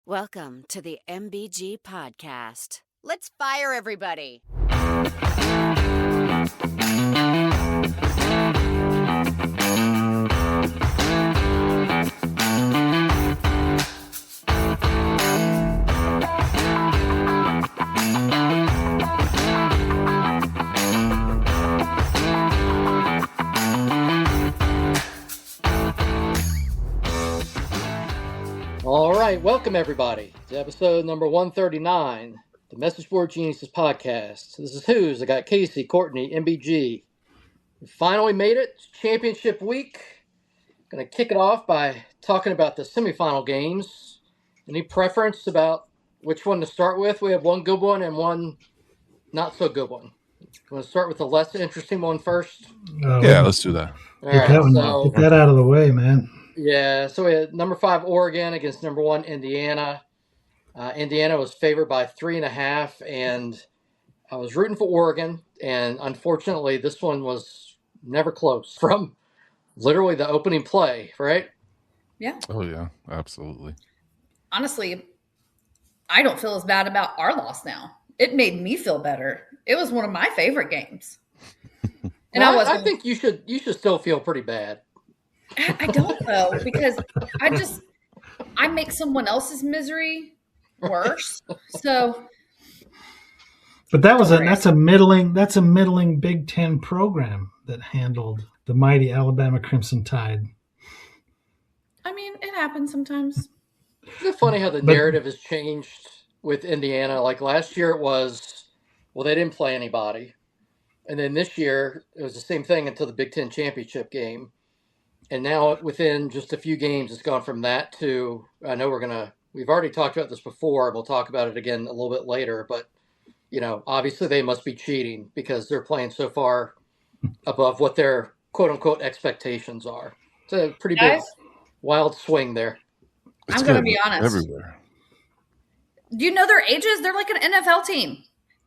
Welcome to the MBG Podcast. Let's fire everybody. All right, welcome everybody to episode number 139, the Message Board Geniuses podcast. This is Who's. I got Casey, Courtney, MBG. We finally made it. It's championship week. Going to kick it off by talking about the semifinal games. Any preference about which one to start with? We have one good one and one not so good one. Want to start with the less interesting one first? Yeah, let's do that. All right, get that out of the way, man. Yeah, so we had number 5 Oregon against number 1 Indiana. Indiana was favored by 3.5, and I was rooting for Oregon, and unfortunately this one was never close from literally the opening play, right? Yeah. Oh, yeah, absolutely. Honestly, I don't feel as bad about our loss now. It made me feel better. It was one of my favorite games. And I think you should still feel pretty bad. I don't though, because I make someone else's misery worse. So, but that's a middling Big Ten program that handled the mighty Alabama Crimson Tide. I mean, it happens sometimes. Isn't it funny how the narrative has changed with Indiana? Like last year it was, well, they didn't play anybody. And then this year it was the same thing until the Big Ten championship game. And now within just a few games, it's gone from that to, I know we've already talked about this before, and we'll talk about it again a little bit later, but, obviously they must be cheating because they're playing so far above what their quote-unquote expectations are. It's a pretty big, wild swing there. It's I'm going to be honest. Everywhere. Do you know their ages? They're like an NFL team.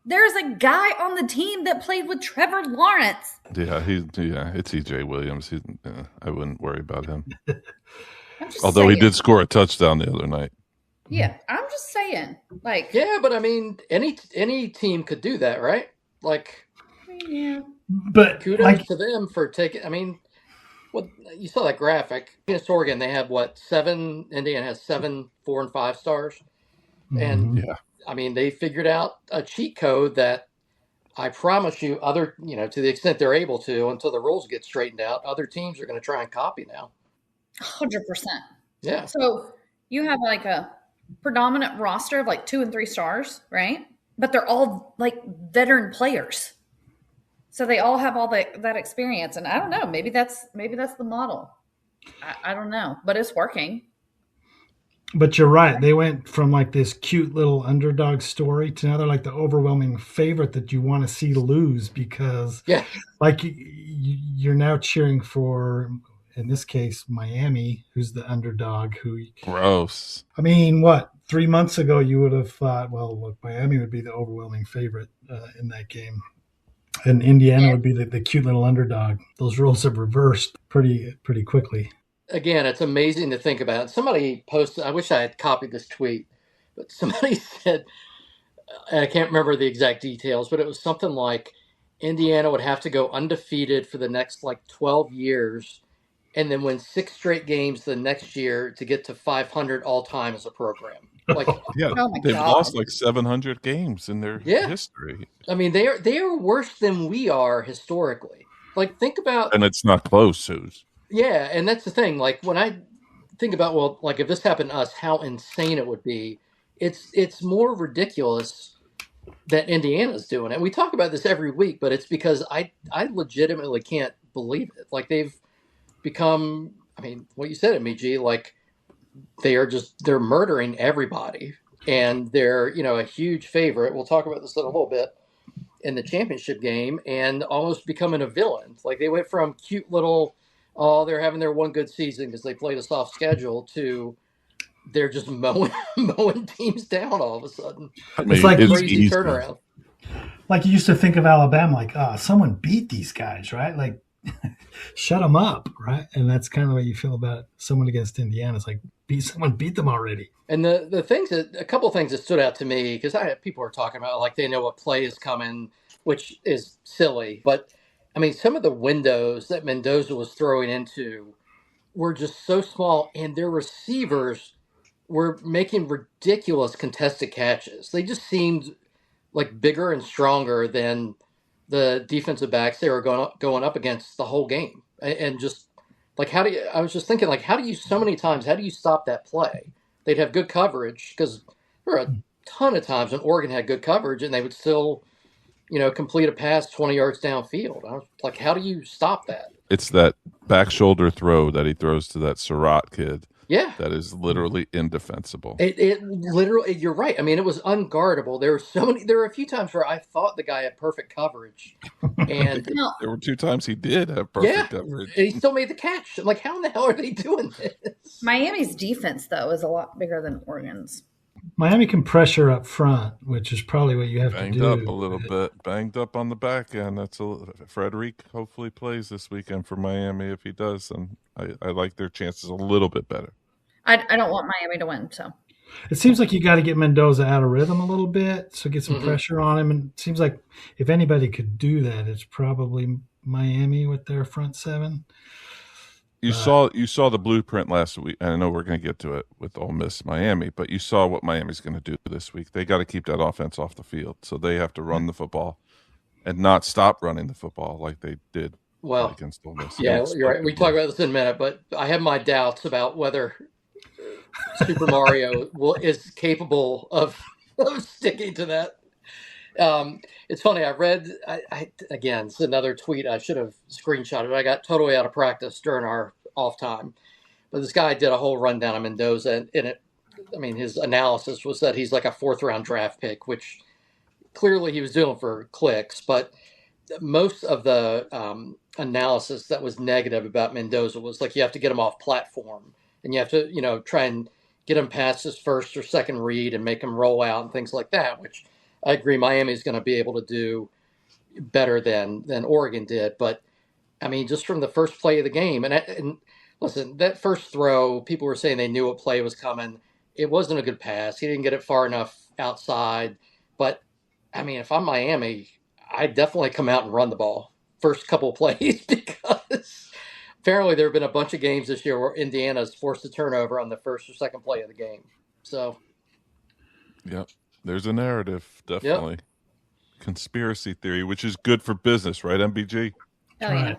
There's a guy on the team that played with Trevor Lawrence. Yeah, it's EJ Williams. I wouldn't worry about him. Although saying. He did score a touchdown the other night. Yeah, I'm just saying. Yeah, but I mean, any team could do that, right? Yeah. But kudos to them for taking. I mean, you saw that graphic against Oregon. They have 7? Indiana has 7 4 and 5 stars, and yeah. I mean, they figured out a cheat code that I promise you to the extent they're able to, until the rules get straightened out, other teams are going to try and copy now. 100%. Yeah. So you have a predominant roster of 2 and 3 stars, right? But they're all veteran players. So they all have all that experience. And I don't know, maybe that's the model. I don't know, but it's working. But you're right. They went from this cute little underdog story to now they're the overwhelming favorite that you want to see lose because you're now cheering for, in this case, Miami, who's the underdog. Gross. I mean, 3 months ago you would have thought, well, look, Miami would be the overwhelming favorite in that game. And Indiana would be the cute little underdog. Those roles have reversed pretty quickly. Again, it's amazing to think about. Somebody posted, I wish I had copied this tweet, but somebody said, and I can't remember the exact details, but it was something like Indiana would have to go undefeated for the next 12 years and then win 6 straight games the next year to get to 500 all time as a program. They've lost 700 games in their history. I mean, they are worse than we are historically. Think about, and it's not close, Suze. Yeah, and that's the thing. When I think about, if this happened to us, how insane it would be. It's more ridiculous that Indiana's doing it. We talk about this every week, but it's because I legitimately can't believe it. They've become, I mean, what you said, MG, they're murdering everybody, and they're a huge favorite. We'll talk about this in a little bit in the championship game, and almost becoming a villain. They went from cute little, they're having their one good season because they played a soft schedule, to they're just mowing teams down all of a sudden. It's crazy turnaround. You used to think of Alabama someone beat these guys, right? Shut them up, right? And that's kind of the way you feel about someone against Indiana. It's someone beat them already. And a couple of things that stood out to me, because people are talking about like they know what play is coming, which is silly. But I mean, some of the windows that Mendoza was throwing into were just so small, and their receivers were making ridiculous contested catches. They just seemed like bigger and stronger than the defensive backs they were going up against the whole game. And just like, I was just thinking, like, how do you stop that play? They'd have good coverage, because there were a ton of times when Oregon had good coverage and they would still, complete a pass 20 yards downfield. I was like, how do you stop that? It's that back shoulder throw that he throws to that Surratt kid. Yeah. That is literally indefensible. It literally, you're right. I mean, it was unguardable. There were a few times where I thought the guy had perfect coverage. And there were 2 times he did have perfect coverage. And he still made the catch. I'm like, how in the hell are they doing this? Miami's defense, though, is a lot bigger than Oregon's. Miami can pressure up front, which is probably what you have to do. Banged up a little bit. Banged up on the back end. Frederic hopefully plays this weekend for Miami. If he does, then I like their chances a little bit better. I don't want Miami to win, so. It seems like you got to get Mendoza out of rhythm a little bit, so get some pressure on him. And it seems like if anybody could do that, it's probably Miami with their front seven. You saw the blueprint last week, and I know we're going to get to it with Ole Miss Miami, but you saw what Miami's going to do this week. They got to keep that offense off the field, so they have to run the football and not stop running the football like they did against Ole Miss. Yeah, you're right. We talk about this in a minute, but I have my doubts about whether Super Mario is capable of sticking to that. It's funny. I read, again, it's another tweet. I should have screenshotted. I got totally out of practice during our off time. But this guy did a whole rundown of Mendoza, and his analysis was that he's like a 4th-round draft pick, which clearly he was doing for clicks. But most of the analysis that was negative about Mendoza was like, you have to get him off platform, and you have to, try and get him past his first or second read and make him roll out and things like that, which I agree Miami's going to be able to do better than Oregon did. But, I mean, just from the first play of the game, and listen, that first throw, people were saying they knew what play was coming. It wasn't a good pass. He didn't get it far enough outside. But, I mean, if I'm Miami, I'd definitely come out and run the ball first couple of plays, because apparently there have been a bunch of games this year where Indiana's forced a turnover on the first or second play of the game. So, yep. There's a narrative, definitely. Yep. Conspiracy theory, which is good for business, right, MBG? Oh, yeah.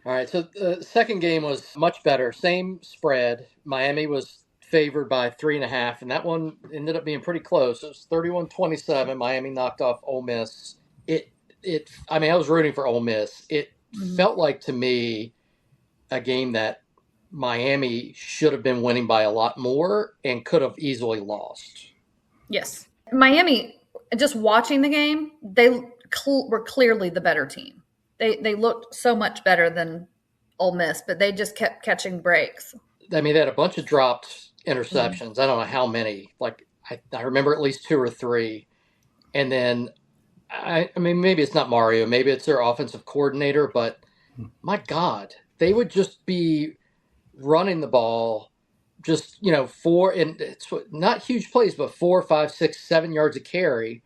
All right, so the second game was much better. Same spread. Miami was favored by 3.5, and that one ended up being pretty close. It was 31-27. Miami knocked off Ole Miss. I was rooting for Ole Miss. It felt like, to me, a game that Miami should have been winning by a lot more and could have easily lost. Yes. Miami, just watching the game, they were clearly the better team. They looked so much better than Ole Miss, but they just kept catching breaks. I mean, they had a bunch of dropped interceptions. I don't know how many. Like, I remember at least 2 or 3. And then, I mean, maybe it's not Mario. Maybe it's their offensive coordinator. But, my God, they would just be running the ball just, 4, and it's not huge plays, but 4, 5, 6, 7 yards a carry,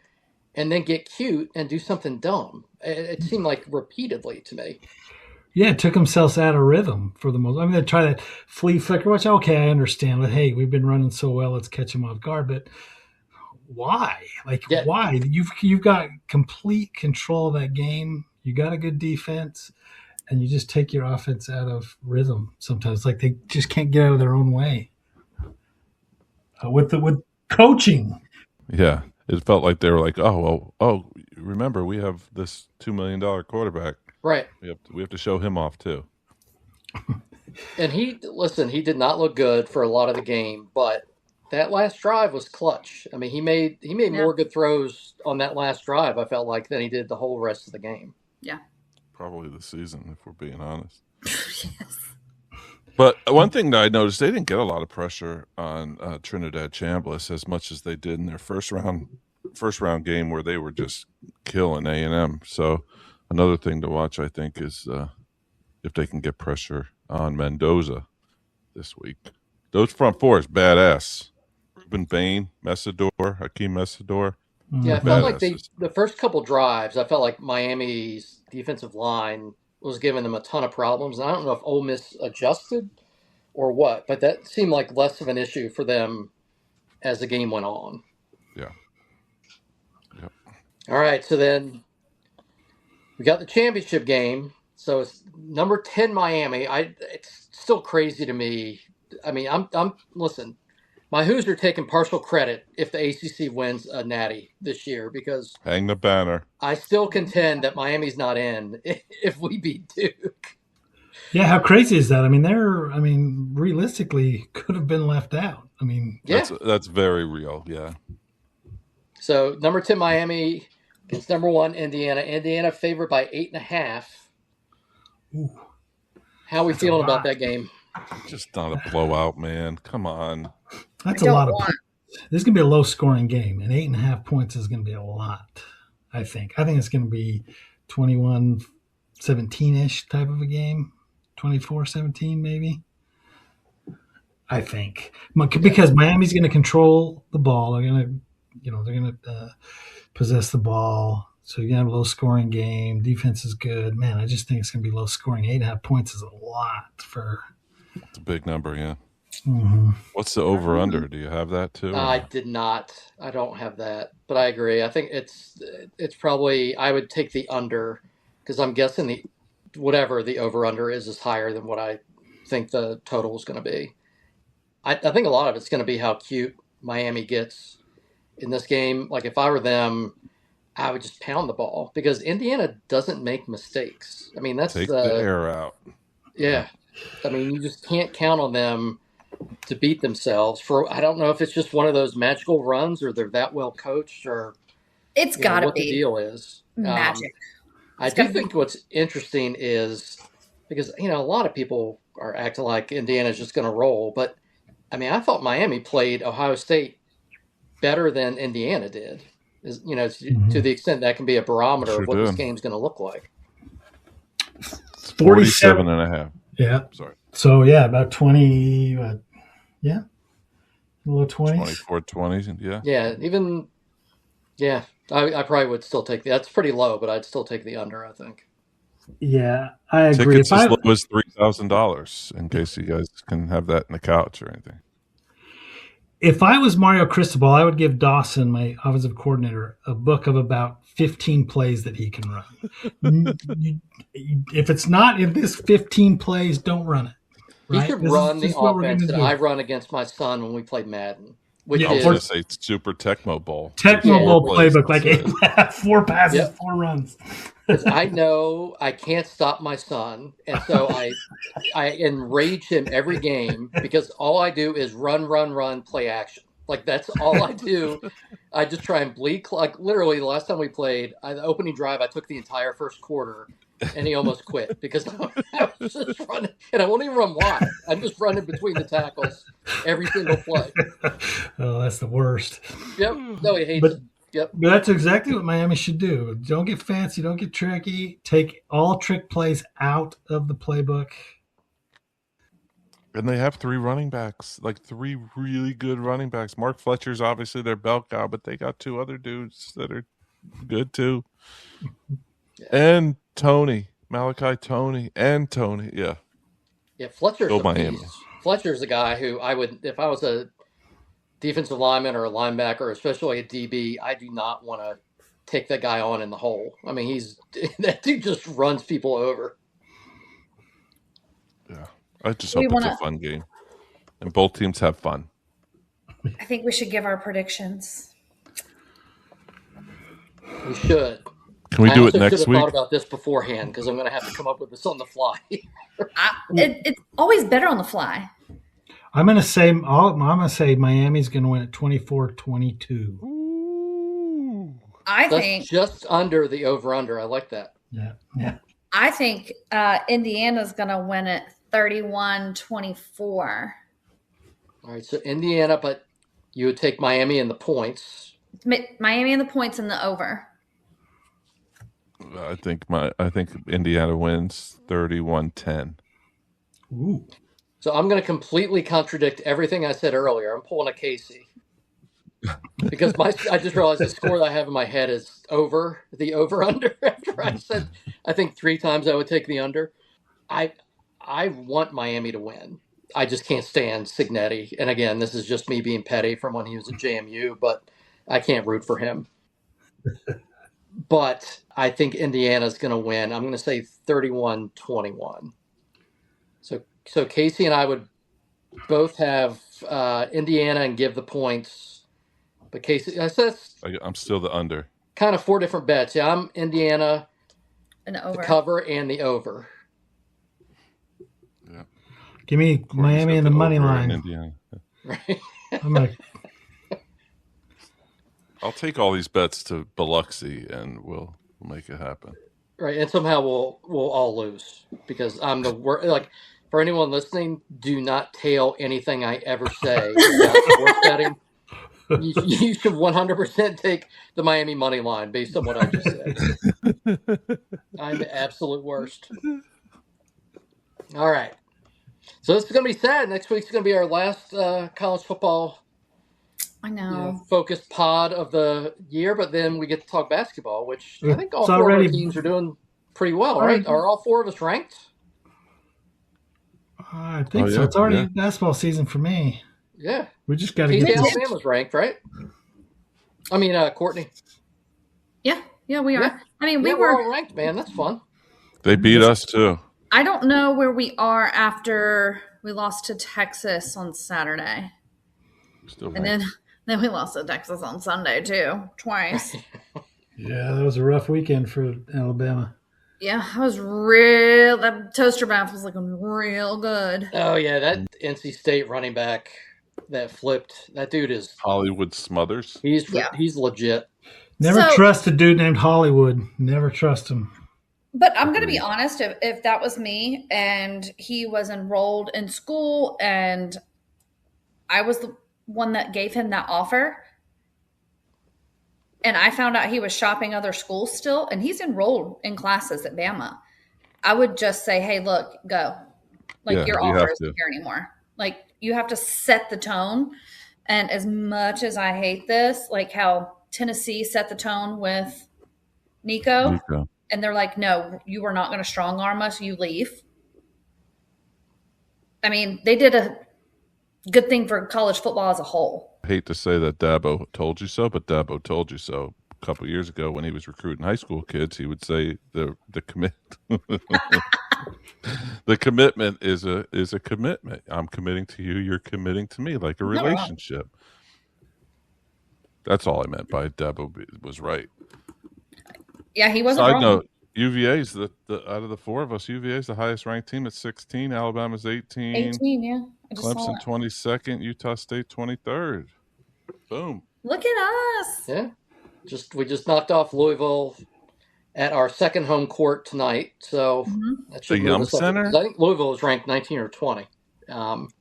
and then get cute and do something dumb. It seemed like repeatedly to me. Yeah, it took themselves out of rhythm for the most. I mean, they try that flea flicker, which, okay, I understand. But, hey, we've been running so well, let's catch them off guard. But why? Why? You've got complete control of that game. You got a good defense, and you just take your offense out of rhythm sometimes. Like, they just can't get out of their own way. With coaching. Yeah. It felt like they were like, remember, we have this $2 million quarterback. Right. We have to show him off too. And he did not look good for a lot of the game, but that last drive was clutch. I mean, he made more good throws on that last drive, I felt like, than he did the whole rest of the game. Yeah. Probably the season, if we're being honest. Yes. But one thing that I noticed, they didn't get a lot of pressure on Trinidad Chambliss as much as they did in their first round game, where they were just killing A&M. So another thing to watch, I think, is if they can get pressure on Mendoza this week Those front four is badass. Ruben Bain, Hakeem Messidor. Yeah, I felt like badasses. the first couple drives, I felt like Miami's defensive line was giving them a ton of problems. And I don't know if Ole Miss adjusted or what, but that seemed like less of an issue for them as the game went on. Yeah. Yep. All right, so then we got the championship game. So it's number 10 Miami. It's still crazy to me. I mean, I'm listen. My Hoos are taking partial credit if the ACC wins a natty this year because Hang the banner. I still contend that Miami's not in if we beat Duke. Yeah, how crazy is that? I mean, realistically could have been left out. I mean, that's very real. Yeah. So number 10 Miami against number 1 Indiana. Indiana favored by 8.5. Ooh, how are we feeling about that game? Just not a blowout, man. Come on. That's a lot of points. This is going to be a low-scoring game, and 8.5 points is going to be a lot, I think. I think it's going to be 21-17-ish type of a game, 24-17 maybe. I think. Because Miami's going to control the ball. They're going to possess the ball. So you're going to have a low-scoring game. Defense is good. Man, I just think it's going to be low-scoring. 8.5 points is a lot for – It's a big number, yeah. Mm-hmm. What's the over/under? Do you have that too? I did not. I don't have that, but I agree. I think it's probably I would take the under because I'm guessing the over/under is higher than what I think the total is going to be. I think a lot of it's going to be how cute Miami gets in this game. Like if I were them, I would just pound the ball because Indiana doesn't make mistakes. I mean, that's take the air out. Yeah, I mean, you just can't count on them to beat themselves. I don't know if it's just one of those magical runs or they're that well coached or it's got to be what the deal is. Magic. I do think what's interesting is because, a lot of people are acting like Indiana's just going to roll. But, I mean, I thought Miami played Ohio State better than Indiana did. To the extent that can be a barometer of what this game's going to look like. 47.5. Yeah. Sorry. So, about 20, low 20s. 24, 20s, yeah. Yeah, I probably would still take that's pretty low, but I'd still take the under, I think. Yeah, I agree. Tickets as low as $3,000 in case you guys can have that in the couch or anything. If I was Mario Cristobal, I would give Dawson, my offensive coordinator, a book of about 15 plays that he can run. If it's not in this 15 plays, don't run it. Right? He should run the offense that I run against my son when we play Madden. I was going to say Super Tecmo Bowl. Tecmo Bowl playbook, like 4 passes, 4 runs. I know I can't stop my son, and so I enrage him every game because all I do is run, play action. Like that's all I do. I just try and bleed. Like literally, the last time we played, the opening drive, I took the entire first quarter, and he almost quit because I was just running, and I won't even run wide. I'm just running between the tackles every single play. Oh, that's the worst. Yep. No, he hates it. Yep. But that's exactly what Miami should do. Don't get fancy. Don't get tricky. Take all trick plays out of the playbook. And they have 3 running backs, like 3 really good running backs. Mark Fletcher's obviously their bell cow, but they got 2 other dudes that are good too. Yeah. And Malachi Tony. Yeah. Yeah, Fletcher's a beast. Fletcher's a guy who I would, if I was a defensive lineman or a linebacker, especially a DB, I do not want to take that guy on in the hole. I mean, that dude just runs people over. Yeah. I just hope it's a fun game. And both teams have fun. I think we should give our predictions. We should. Can we do it next week? I thought about this beforehand because I'm going to have to come up with this on the fly. It's always better on the fly. I'm going to say Miami's going to win at 24-22. I think that's just under the over/under. I like that. Yeah. I think Indiana's going to win at 31-24. All right, so Indiana, but you would take Miami in the points. Miami in the points and the over. I think Indiana wins 31-10. Ooh. So I'm going to completely contradict everything I said earlier. I'm pulling a Casey. Because I just realized the score that I have in my head is the over-under. After I said, I think 3 times I would take the under. I want Miami to win. I just can't stand Cignetti. And again, this is just me being petty from when he was at JMU, but I can't root for him. But I think Indiana's going to win. I'm going to say 31-21. So Casey and I would both have Indiana and give the points. But Casey, I'm still the under. Kind of 4 different bets. Yeah, I'm Indiana, and the over. The cover, and the over. Yeah. Give me Miami and the money line. Indiana. Right. I'll take all these bets to Biloxi, and we'll make it happen. Right, and somehow we'll all lose because I'm the worst. Like, for anyone listening, do not tail anything I ever say about sports betting. You should 100% take the Miami money line based on what I just said. I'm the absolute worst. All right. So this is going to be sad. Next week's going to be our last college football focused pod of the year, but then we get to talk basketball, which I think all 4 of our teams are doing pretty well, right? Are all 4 of us ranked? I think so. It's already basketball season for me. Yeah. We just got to get Alabama's ranked, right? I mean, Courtney. Yeah, we are. Yeah. I mean, we're all ranked, man. That's fun. They beat us, too. I don't know where we are after we lost to Texas on Saturday. And then we lost to Texas on Sunday, too. Twice. Yeah, that was a rough weekend for Alabama. Yeah, that toaster bath was looking real good. Oh, yeah, that NC State running back that flipped, that dude is... Hollywood Smothers? He's legit. Never trust a dude named Hollywood. Never trust him. But I'm going to be honest, if that was me and he was enrolled in school and I was the one that gave him that offer and I found out he was shopping other schools still and he's enrolled in classes at Bama, I would just say, hey, look, go. Like your offer isn't here anymore. Like you have to set the tone. And as much as I hate this, like how Tennessee set the tone with Nico. And they're like, no, you are not going to strong arm us. You leave. I mean, they did a good thing for college football as a whole. I hate to say that Dabo told you so, but Dabo told you so. A couple of years ago when he was recruiting high school kids, he would say the commitment is a commitment. I'm committing to you. You're committing to me, like a relationship. That's all I meant by Dabo was right. Yeah, he wasn't wrong. Side note, UVA's the out of the 4 of us, UVA's the highest ranked team at 16. Alabama's 18. 18, yeah. Clemson 22nd. Utah State 23rd. Boom. Look at us. Yeah. We just knocked off Louisville at our second home court tonight. So that should the Yum Center? I think Louisville is ranked 19 or 20.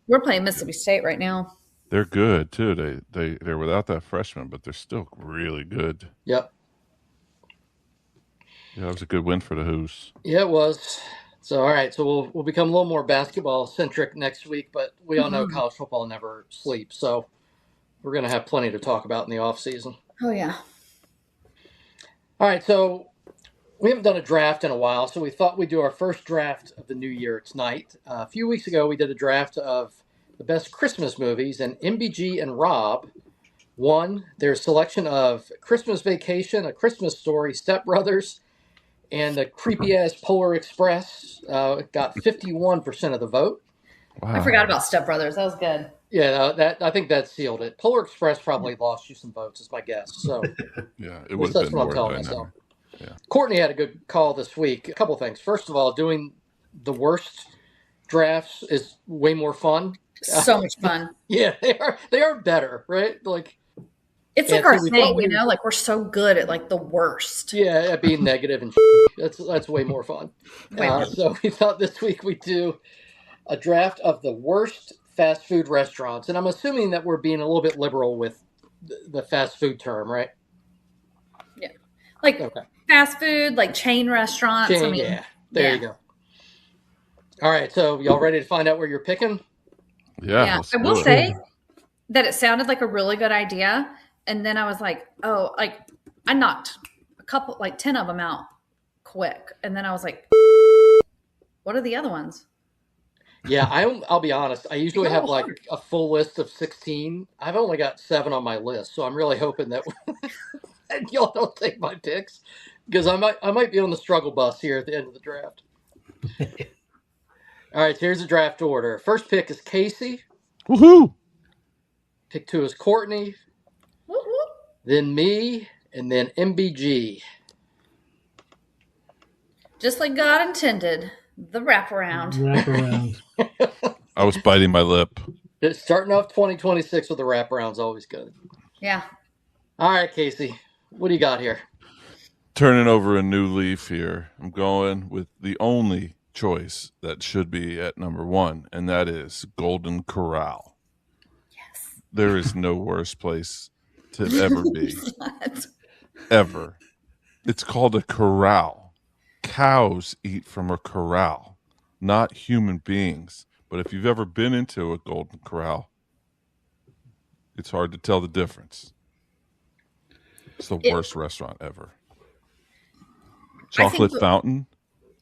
We're playing Mississippi State right now. They're good too. They're without that freshman, but they're still really good. Yep. Yeah, that was a good win for the Hoos. Yeah, it was. So, all right. So we'll become a little more basketball centric next week, but we all know college football never sleeps. So we're going to have plenty to talk about in the off season. Oh, yeah. All right. So we haven't done a draft in a while, so we thought we'd do our first draft of the new year tonight. A few weeks ago, we did a draft of the best Christmas movies, and MBG and Rob won their selection of Christmas Vacation, A Christmas Story, Step Brothers, and the creepy-ass Polar Express. Got 51% of the vote. Wow. I forgot about Step Brothers. That was good. Yeah, I think that sealed it. Polar Express probably lost you some votes, is my guess. So yeah, it would have been more than that. Yeah. Courtney had a good call this week. A couple things. First of all, doing the worst drafts is way more fun. So much fun. Yeah, they are better, right? Like it's like our thing, you know, like we're so good at like the worst. Yeah, at being negative and that's way more fun. So we thought this week we'd do a draft of the worst fast food restaurants, and I'm assuming that we're being a little bit liberal with the fast food term, right? Yeah, like fast food, like chain restaurants. There you go. All right, so y'all ready to find out where you're picking? Yeah. I will say that it sounded like a really good idea. And then I was like, oh, like I knocked a couple, like 10 of them out quick. And then I was like, what are the other ones? Yeah, I'll be honest. I usually have like a full list of 16. I've only got 7 on my list, so I'm really hoping that y'all don't take my picks because I might be on the struggle bus here at the end of the draft. All right, so here's the draft order. First pick is Casey. Woohoo! Pick 2 is Courtney. Whoop, whoop. Then me, and then MBG. Just like God intended, the wraparound. I was biting my lip. Starting off 2026 with the wraparound's always good. Yeah. All right, Casey, what do you got here? Turning over a new leaf here. I'm going with the only choice that should be at number 1, and that is Golden Corral. Yes. There is no worse place to ever be. Ever. It's called a corral. Cows eat from a corral, not human beings. But if you've ever been into a Golden Corral, it's hard to tell the difference. It's the worst restaurant ever. Chocolate fountain.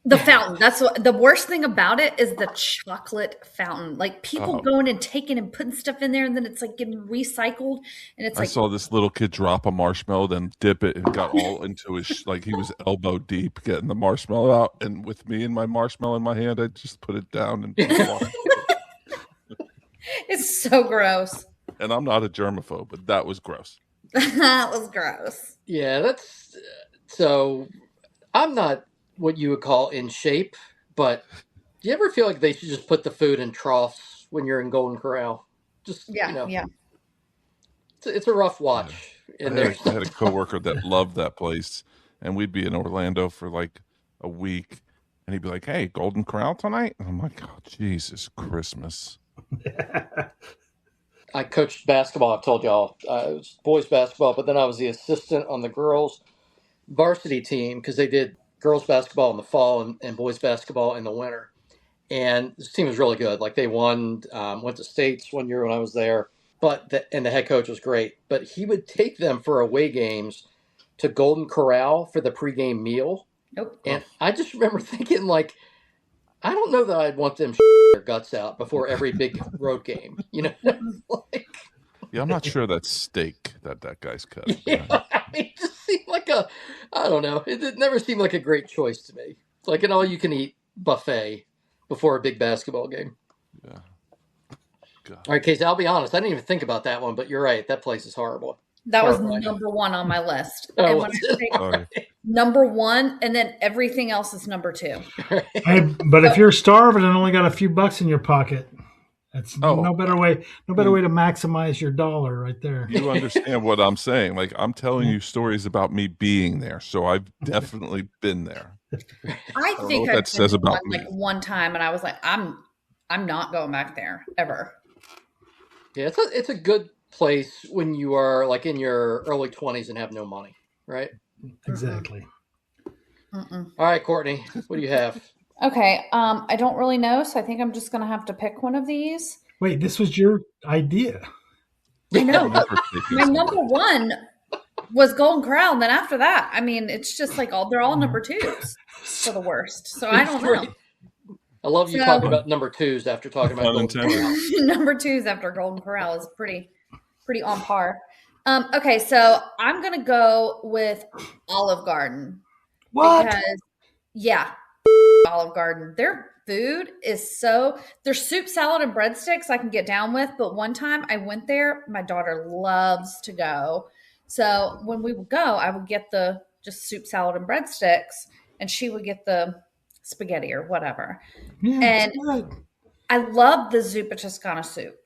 The fountain. That's what the worst thing about it is the chocolate fountain. Like people going and taking and putting stuff in there, and then it's like getting recycled. And it's I saw this little kid drop a marshmallow, then dip it, and got all into his like he was elbow deep getting the marshmallow out. And with me and my marshmallow in my hand, I just put it down and it's so gross. And I'm not a germaphobe, but that was gross. That was gross. Yeah, that's so. I'm not what you would call in shape, but do you ever feel like they should just put the food in troughs when you're in Golden Corral? Just yeah. It's a rough watch. I had a coworker that loved that place, and we'd be in Orlando for like a week, and he'd be like, "Hey, Golden Corral tonight?" And I'm like, "Oh, Jesus, Christmas." I coached basketball. I've told y'all it was boys basketball, but then I was the assistant on the girls varsity team because they did girls basketball in the fall and boys basketball in the winter. And this team was really good. Like they won, went to states one year when I was there. But the head coach was great. But he would take them for away games to Golden Corral for the pregame meal. Nope. And I just remember thinking, like, I don't know that I'd want them their guts out before every big road game. You know, like, yeah, I'm not sure that's steak that guy's cut. Yeah, I mean, it just seemed like I don't know. It never seemed like a great choice to me. It's like an all-you-can-eat buffet before a big basketball game. Yeah. God. All right, Casey, I'll be honest. I didn't even think about that one, but you're right. That place is horrible. That was number 1 on my list. Oh, and when I say number 1, and then everything else is number 2. But if you're starving and only got a few bucks in your pocket, that's no better way to maximize your dollar right there. You understand what I'm saying? Like I'm telling you stories about me being there, so I've definitely been there. I think that says about me. Like one time, and I was like, I'm not going back there ever. Yeah, it's a good place when you are like in your early 20s and have no money, right? Exactly. All right, Courtney, what do you have? Okay, I don't really know, so I think I'm just going to have to pick one of these. Wait, this was your idea. I know. My number 1 was Golden Corral, and then after that, I mean, it's just like they're all number 2s for the worst. So I don't know. I love you talking about number 2s after talking about Golden Corral. Number 2s after Golden Corral is pretty on par. Okay, so I'm going to go with Olive Garden. What? Because, Olive Garden. Their food is their soup, salad, and breadsticks I can get down with. But one time I went there, my daughter loves to go. So when we would go, I would get the just soup, salad, and breadsticks, and she would get the spaghetti or whatever. Yeah, and I love the zuppa Toscana soup.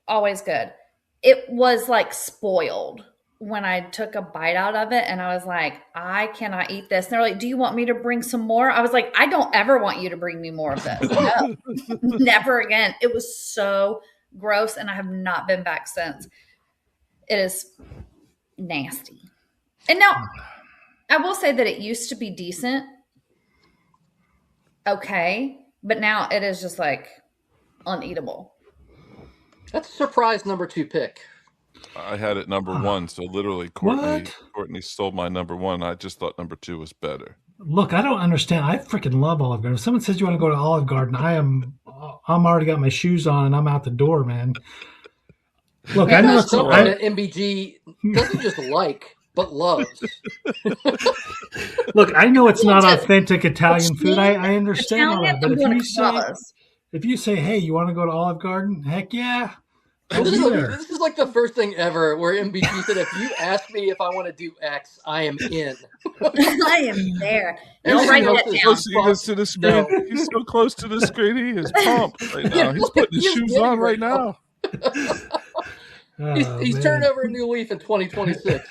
Always good. It was like spoiled when I took a bite out of it, and I was like, I cannot eat this. And they're like, do you want me to bring some more? I was like, I don't ever want you to bring me more of this. No, never again. It was so gross, and I have not been back since. It is nasty. And now, I will say that it used to be decent. Okay. But now it is just like uneatable. That's a surprise number 2 pick. I had it number 1, so literally Courtney stole my number 1. I just thought number 2 was better. Look, I don't understand. I freaking love Olive Garden. If someone says you want to go to Olive Garden, I'm already got my shoes on and I'm out the door, man. Look, I know something that MBG doesn't just like, but loves. Look, I know it's not authentic Italian food. I understand all that, but if you say, "Hey, you want to go to Olive Garden?" Heck yeah. This is like the first thing ever where MBG said, if you ask me if I want to do X, I am in. I am there. Don't write that down. To the screen. No. He's so close to the screen. He is pumped right now. He's putting his shoes on right now. He's turned over a new leaf in 2026.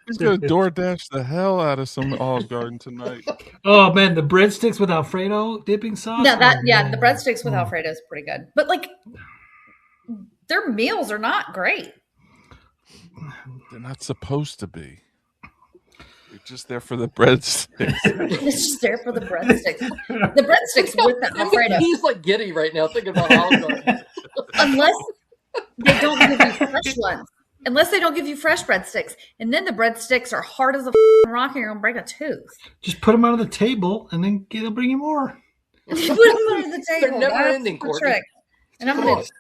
He's going to DoorDash the hell out of some Olive Garden tonight. Oh, man, the breadsticks with Alfredo dipping sauce? No, the breadsticks with Alfredo is pretty good. But, their meals are not great. They're not supposed to be. You're just there for the breadsticks. It's just there for the breadsticks. The breadsticks with the Alfredo. He's like giddy right now thinking about Olive Garden. Unless they don't give you fresh ones. Unless they don't give you fresh breadsticks. And then the breadsticks are hard as a rock and you're going to break a tooth. Just put them under the table and then they'll bring you more. Put them under the table. They're never ending, Courtney. Trick. And I'm going to...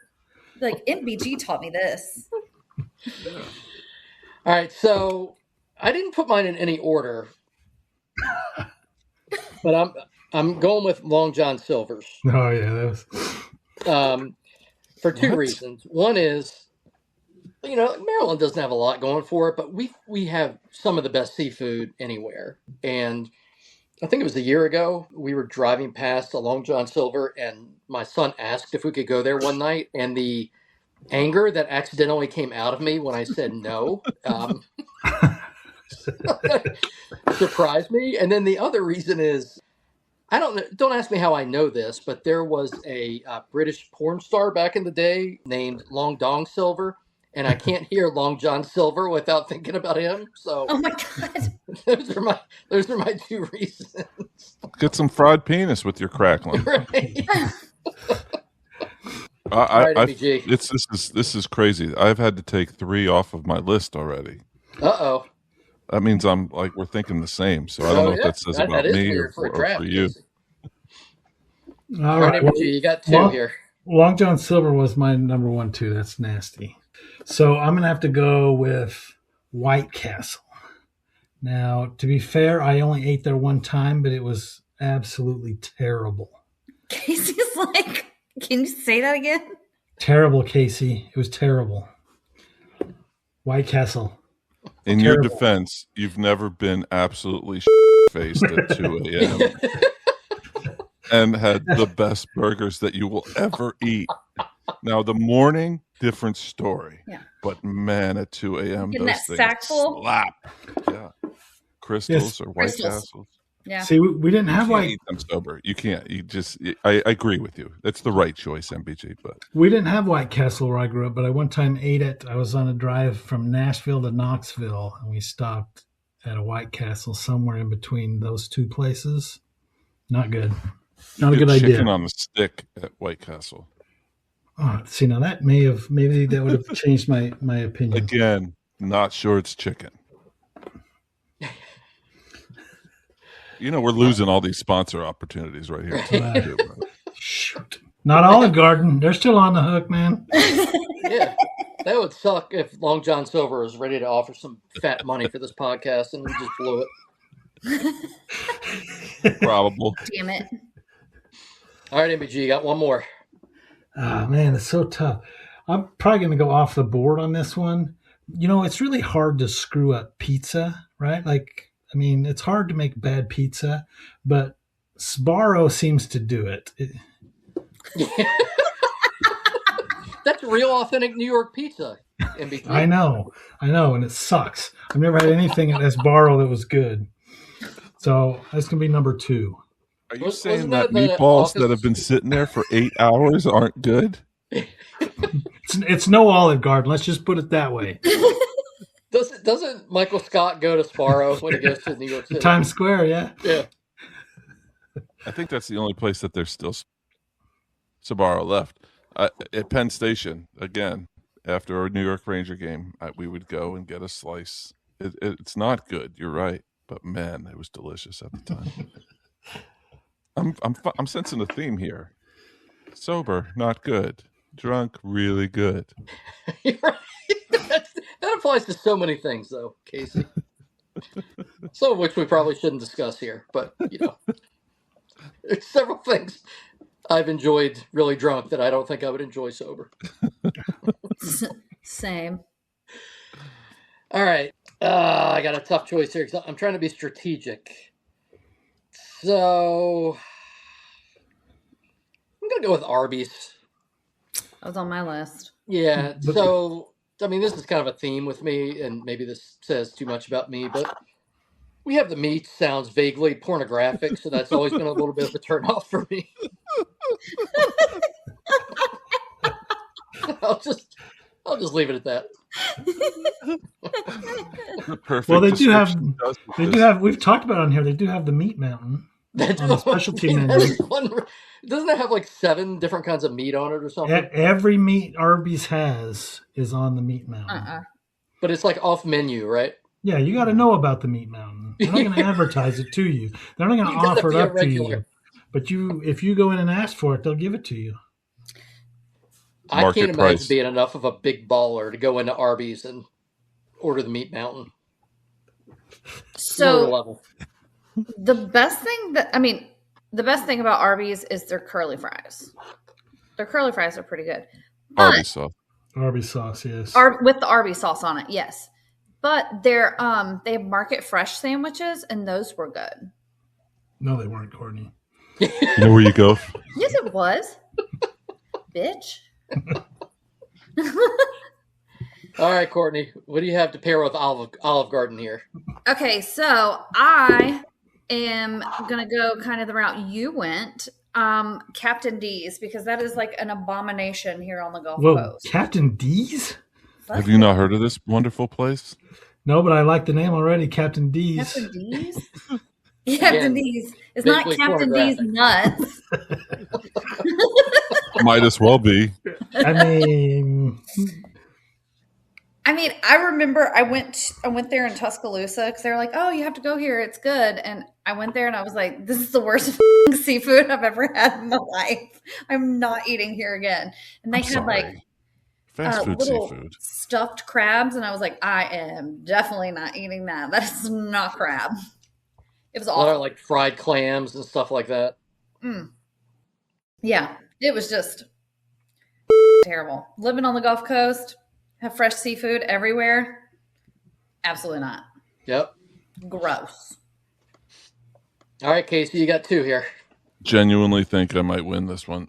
MBG taught me this. All right, so I didn't put mine in any order, but I'm going with Long John Silver's. Oh yeah, that was for 2 reasons. One is, Maryland doesn't have a lot going for it, but we have some of the best seafood anywhere. And I think it was a year ago, we were driving past a Long John Silver, and my son asked if we could go there one night, and the anger that accidentally came out of me when I said no surprised me. And then the other reason is, don't ask me how I know this, but there was a British porn star back in the day named Long Dong Silver, and I can't hear Long John Silver without thinking about him. So, oh my god, those are my 2 reasons. Get some fried penis with your crackling. Right. This is crazy. I've had to take 3 off of my list already. Uh-oh. That means we're thinking the same. So I don't know what that says about me or for you. All right, MBG, you got 2 here. Long John Silver was my number 1 too. That's nasty. So I'm gonna have to go with White Castle. Now, to be fair, I only ate there one time, but it was absolutely terrible. Casey's like, can you say that again? Terrible, Casey. It was terrible. White Castle. In your defense, you've never been absolutely faced at 2 a.m. and had the best burgers that you will ever eat. Now, the morning, different story. Yeah. But man, at 2 a.m., those that things sack full? slap. Yeah. Crystals or White Castles. Yeah. See, we didn't have eat them sober. You can't. I agree with you. That's the right choice, MBG. But we didn't have White Castle where I grew up, but I one time ate it. I was on a drive from Nashville to Knoxville, and we stopped at a White Castle somewhere in between those 2 places. Not good. Not a good idea. Chicken on the stick at White Castle. Oh, see, now that maybe that would have changed my opinion. Again, not sure it's chicken. We're losing all these sponsor opportunities right here. Shoot. Not Olive Garden. They're still on the hook, man. Yeah. That would suck if Long John Silver was ready to offer some fat money for this podcast and we just blew it. Probable. Damn it. All right, MBG, you got 1 more. Oh, man, it's so tough. I'm probably going to go off the board on this one. It's really hard to screw up pizza, right? It's hard to make bad pizza, but Sbarro seems to do it. That's real authentic New York pizza. MBG. I know, and it sucks. I've never had anything at Sbarro that was good. So that's going to be number 2. Are you saying that meatballs that have been sitting there for 8 hours aren't good? It's no Olive Garden. Let's just put it that way. Doesn't Michael Scott go to Sbarro when he goes to New York City? Times Square, yeah. Yeah. I think that's the only place that there's still Sbarro left. At Penn Station, again, after a New York Ranger game, we would go and get a slice. It's not good, you're right, but man, it was delicious at the time. I'm sensing a theme here. Sober, not good. Drunk, really good. You're right. That applies to so many things, though, Casey. Some of which we probably shouldn't discuss here, but there's several things I've enjoyed really drunk that I don't think I would enjoy sober. Same. All right. I got a tough choice here because I'm trying to be strategic. So I'm going to go with Arby's. That was on my list. Yeah. So, I mean, this is kind of a theme with me, and maybe this says too much about me, but we have the meat sounds vaguely pornographic, so that's always been a little bit of a turnoff for me. I'll just leave it at that. Well, they do have. We've talked about it on here. They do have the Meat Mountain on the specialty menu. Doesn't it have like 7 different kinds of meat on it or something? Every meat Arby's has is on the Meat Mountain. But it's like off menu, right? Yeah, you got to know about the Meat Mountain. They're not going to advertise it to you. They're not going to offer it up to you. But if you go in and ask for it, they'll give it to you. I can't imagine being enough of a big baller to go into Arby's and order the Meat Mountain. So the best thing about Arby's is their curly fries. Their curly fries are pretty good. Arby's sauce. Arby's sauce, yes. With the Arby's sauce on it, yes. But they have market fresh sandwiches, and those were good. No, they weren't, Courtney. You know where you go? Yes, it was. Bitch. All right, Courtney, what do you have to pair with Olive Garden here? Okay, so I am going to go kind of the route you went, Captain D's, because that is like an abomination here on the Gulf Coast. Captain D's? Have you not heard of this wonderful place? No, but I like the name already, Captain D's. Captain D's? Captain D's. It's not Captain D's nuts. Might as well be. I mean, I remember I went there in Tuscaloosa because they were like, "Oh, you have to go here; it's good." And I went there and I was like, "This is the worst seafood I've ever had in my life. I'm not eating here again." And they had like fast food little seafood, stuffed crabs, and I was like, "I am definitely not eating that. That is not crab." It was awful. A lot of like fried clams and stuff like that. Yeah, it was just terrible. Living on the Gulf Coast, have fresh seafood everywhere. Absolutely not. Yep. Gross. All right, Casey, you got 2 here. Genuinely think I might win this one.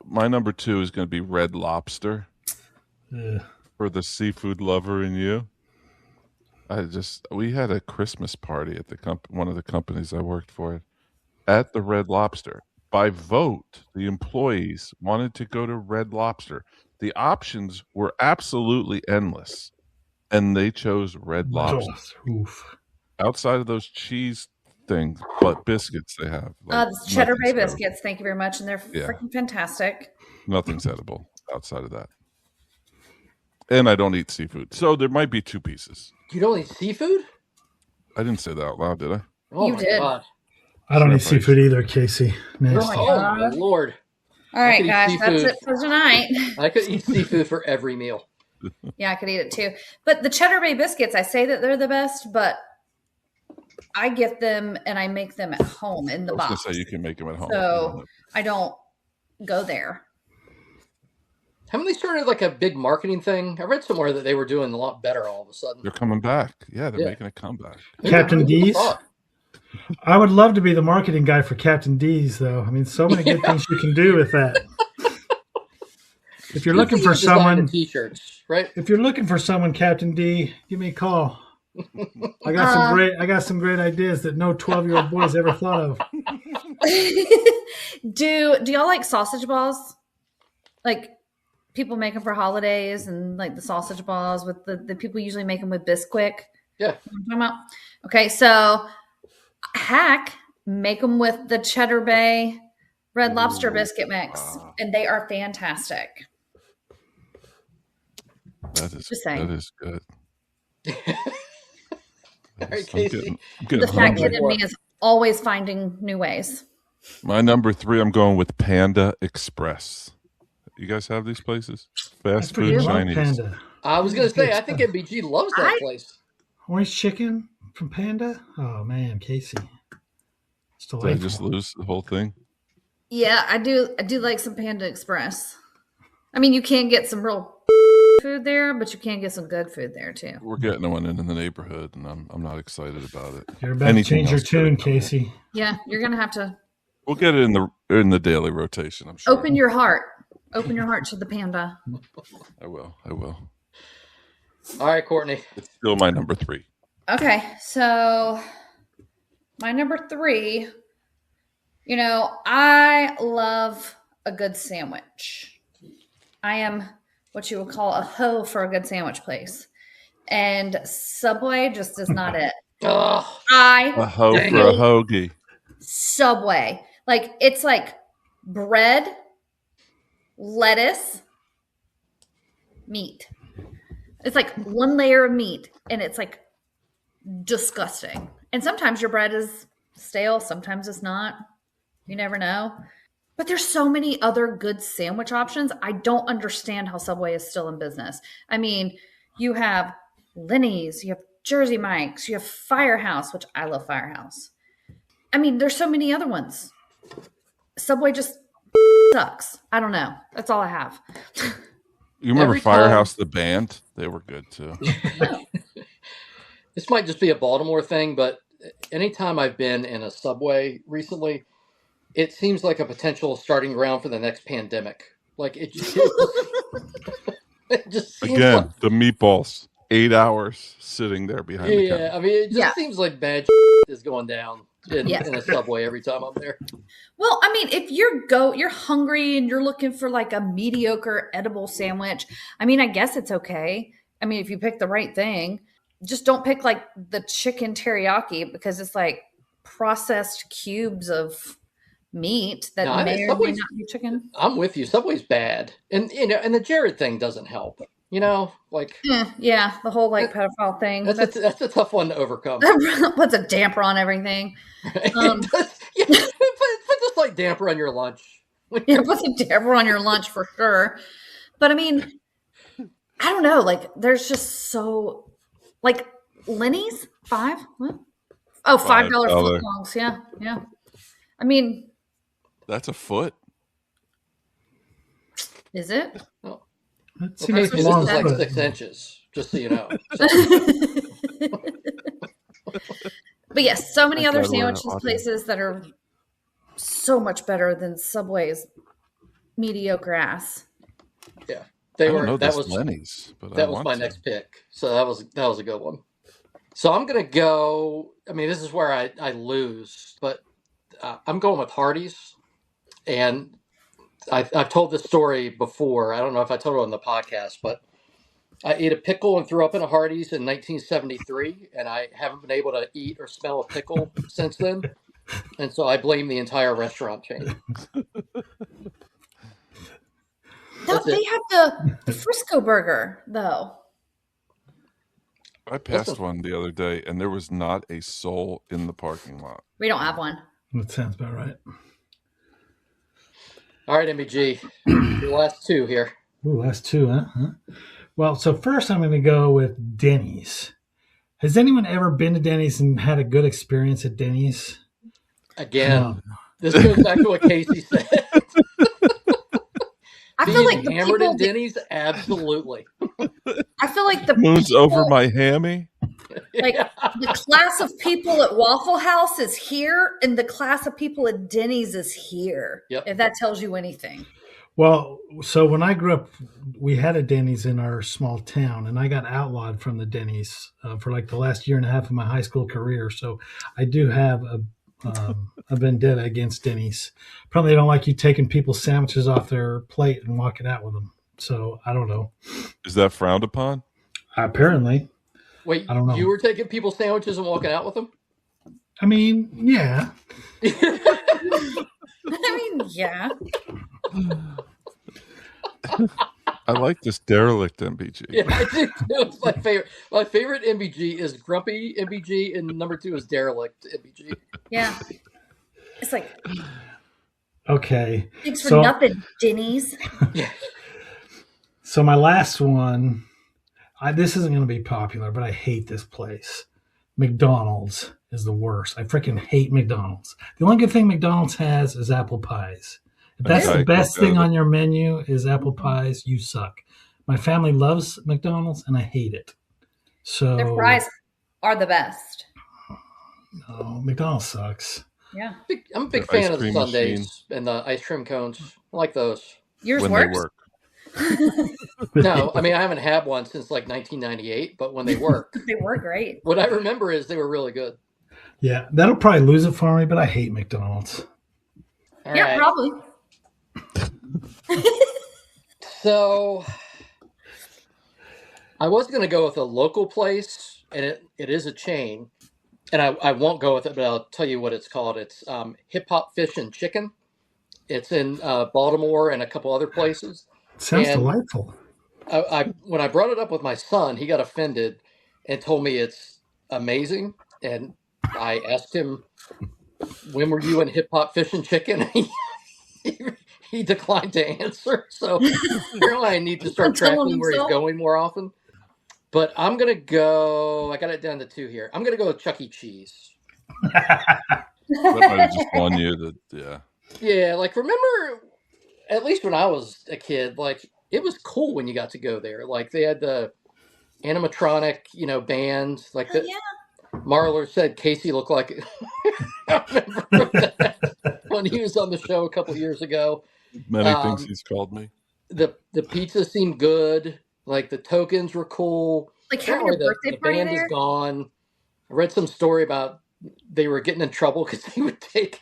My number 2 is going to be Red Lobster. For the seafood lover in you. We had a Christmas party at one of the companies I worked for at the Red Lobster. By vote, the employees wanted to go to Red Lobster. The options were absolutely endless, and they chose Red Lobster. Oof. Outside of those cheese things, but biscuits they have. The Cheddar Bay biscuits, thank you very much, and they're freaking fantastic. Nothing's edible outside of that. And I don't eat seafood, so there might be 2 pieces. You don't eat seafood? I didn't say that out loud, did I? Oh, you did. God. I don't eat seafood either, Casey. Nasty. Oh, my Lord. All right, guys, that's it for tonight. I could eat seafood for every meal. Yeah, I could eat it too. But the Cheddar Bay biscuits, I say that they're the best, but I get them and I make them at home in the box. I was going to say you can make them at home. So I don't go there. Haven't they started like a big marketing thing? I read somewhere that they were doing a lot better all of a sudden. They're coming back. Yeah, they're making a comeback. Captain D's? I would love to be the marketing guy for Captain D's, though. I mean, so many good things you can do with that. If you're looking for someone, T-shirts, right? If you're looking for someone, Captain D, give me a call. I got some great ideas that no 12-year-old boys ever thought of. Do y'all like sausage balls? Like people make them for holidays, and like the sausage balls with the people usually make them with Bisquick. Yeah. You know what I'm talking about? Okay, so make them with the Cheddar Bay Red Lobster biscuit mix, and they are fantastic. That is Just saying. that is good. All right, Casey. I'm getting The fat hungry. kid in me is always finding new ways. My number 3, I'm going with Panda Express. You guys have these places? Fast food love Chinese. Panda. I was going to say, I think MBG loves that place. Orange chicken from Panda? Oh, man, Casey. It's Did I delightful. just lose the whole thing? Yeah, I do like some Panda Express. I mean, you can get some real food there, but you can get some good food there too. We're getting one in the neighborhood, and I'm not excited about it. You're about to change your tune, Casey. Yeah, you're gonna have to. We'll get it in the daily rotation. I'm sure. Open your heart. Open your heart to the Panda. I will. All right, Courtney. It's still my number 3. Okay, so my number 3. You know, I love a good sandwich. I am what you would call a hoe for a good sandwich place. And Subway just is not it. Oh, A hoe for a hoagie. Subway. Like, it's like bread, lettuce, meat. It's like one layer of meat, and it's like disgusting. And sometimes your bread is stale, sometimes it's not. You never know. But there's so many other good sandwich options. I don't understand how Subway is still in business. I mean, you have Lenny's, you have Jersey Mike's, you have Firehouse, which I love Firehouse. I mean, there's so many other ones. Subway just sucks. I don't know. That's all I have. You remember Firehouse, the band? They were good too. This might just be a Baltimore thing, but anytime I've been in a Subway recently, it seems like a potential starting ground for the next pandemic. Like it just seems Again, like, the meatballs, 8 hours sitting there behind the counter. I mean, it just seems like bad is going down in a Subway every time I'm there. Well, I mean, if you're hungry and you're looking for like a mediocre edible sandwich, I mean, I guess it's okay. I mean, if you pick the right thing, just don't pick like the chicken teriyaki because it's like processed cubes of meat that may or may not be chicken. I'm with you. Subway's bad, and and the Jared thing doesn't help. Like the whole like pedophile thing. That's a tough one to overcome. Puts a damper on everything. Put this like damper on your lunch. Yeah, put a damper on your lunch for sure. But I mean, I don't know. Like, there's just so like Lenny's $5. What? Oh, $5 footlongs. Yeah. I mean. That's a foot. Is it? Oh. This is like 6 inches, just so you know. But yes, so many other sandwiches places that are so much better than Subway's mediocre ass. Yeah, they were. That was Lenny's, but that was my next pick. So that was a good one. So I'm gonna go. I mean, this is where I lose, but I'm going with Hardee's. And I've told this story before. I don't know if I told it on the podcast, but I ate a pickle and threw up in a Hardee's in 1973, and I haven't been able to eat or smell a pickle since then. And so I blame the entire restaurant chain. They have the Frisco burger, though. I passed one the other day, and there was not a soul in the parking lot. We don't have one. That sounds about right. All right, MBG, your last 2 here. Ooh, last 2, huh? Well, so first I'm going to go with Denny's. Has anyone ever been to Denny's and had a good experience at Denny's? Again, this goes back to what Casey said. I feel like the hammered in Denny's, absolutely. I feel like the moon's over my hammy. Like the class of people at Waffle House is here, and the class of people at Denny's is here. Yep. If that tells you anything. Well, so when I grew up, we had a Denny's in our small town, and I got outlawed from the Denny's for like the last year and a half of my high school career. So I do have a vendetta against Denny's. Probably they don't like you taking people's sandwiches off their plate and walking out with them. So I don't know. Is that frowned upon? Apparently. Wait, I don't know. You were taking people's sandwiches and walking out with them? I mean, yeah. I mean, yeah. I like this derelict MBG. Yeah, I do too. It's my favorite. My favorite MBG is Grumpy MBG, and number 2 is Derelict MBG. Yeah. It's like, Okay. thanks for nothing, Denny's. Yeah. So my last one, this isn't going to be popular, but I hate this place. McDonald's is the worst. I freaking hate McDonald's. The only good thing McDonald's has is apple pies. If that's Okay, the best okay. thing on your menu is apple pies, you suck. My family loves McDonald's, and I hate it. So Their fries are the best. no, McDonald's sucks. Yeah. I'm a big Their fan ice of the cream sundaes machine. and the ice cream cones. I like those. Yours When works? they work. No, I mean I haven't had one since like 1998, but when they work, They were great. what I remember is they were really good. Yeah, that'll probably lose it for me, but I hate McDonald's. All Yeah, right. probably. So I was going to go with a local place, and it is a chain, and I won't go with it, but I'll tell you what it's called. It's Hip Hop Fish and Chicken. It's in Baltimore and a couple other places. Sounds And delightful. when I brought it up with my son, he got offended and told me it's amazing. And I asked him, "When were you in Hip Hop Fish and Chicken?" He declined to answer. So apparently, I need to start tracking where he's going more often. But I'm gonna go. I got it down to 2 here. I'm gonna go with Chuck E. Cheese. That might have just won you. Yeah. Yeah, like remember, at least when I was a kid, like it was cool when you got to go there. Like they had the animatronic, band. Like Oh, the yeah. Marler said Casey looked like I remember that when he was on the show a couple years ago. Many things he's called me. The pizza seemed good. Like the tokens were cool. Like having Apparently a birthday the party band there? is gone. I read some story about they were getting in trouble because they would take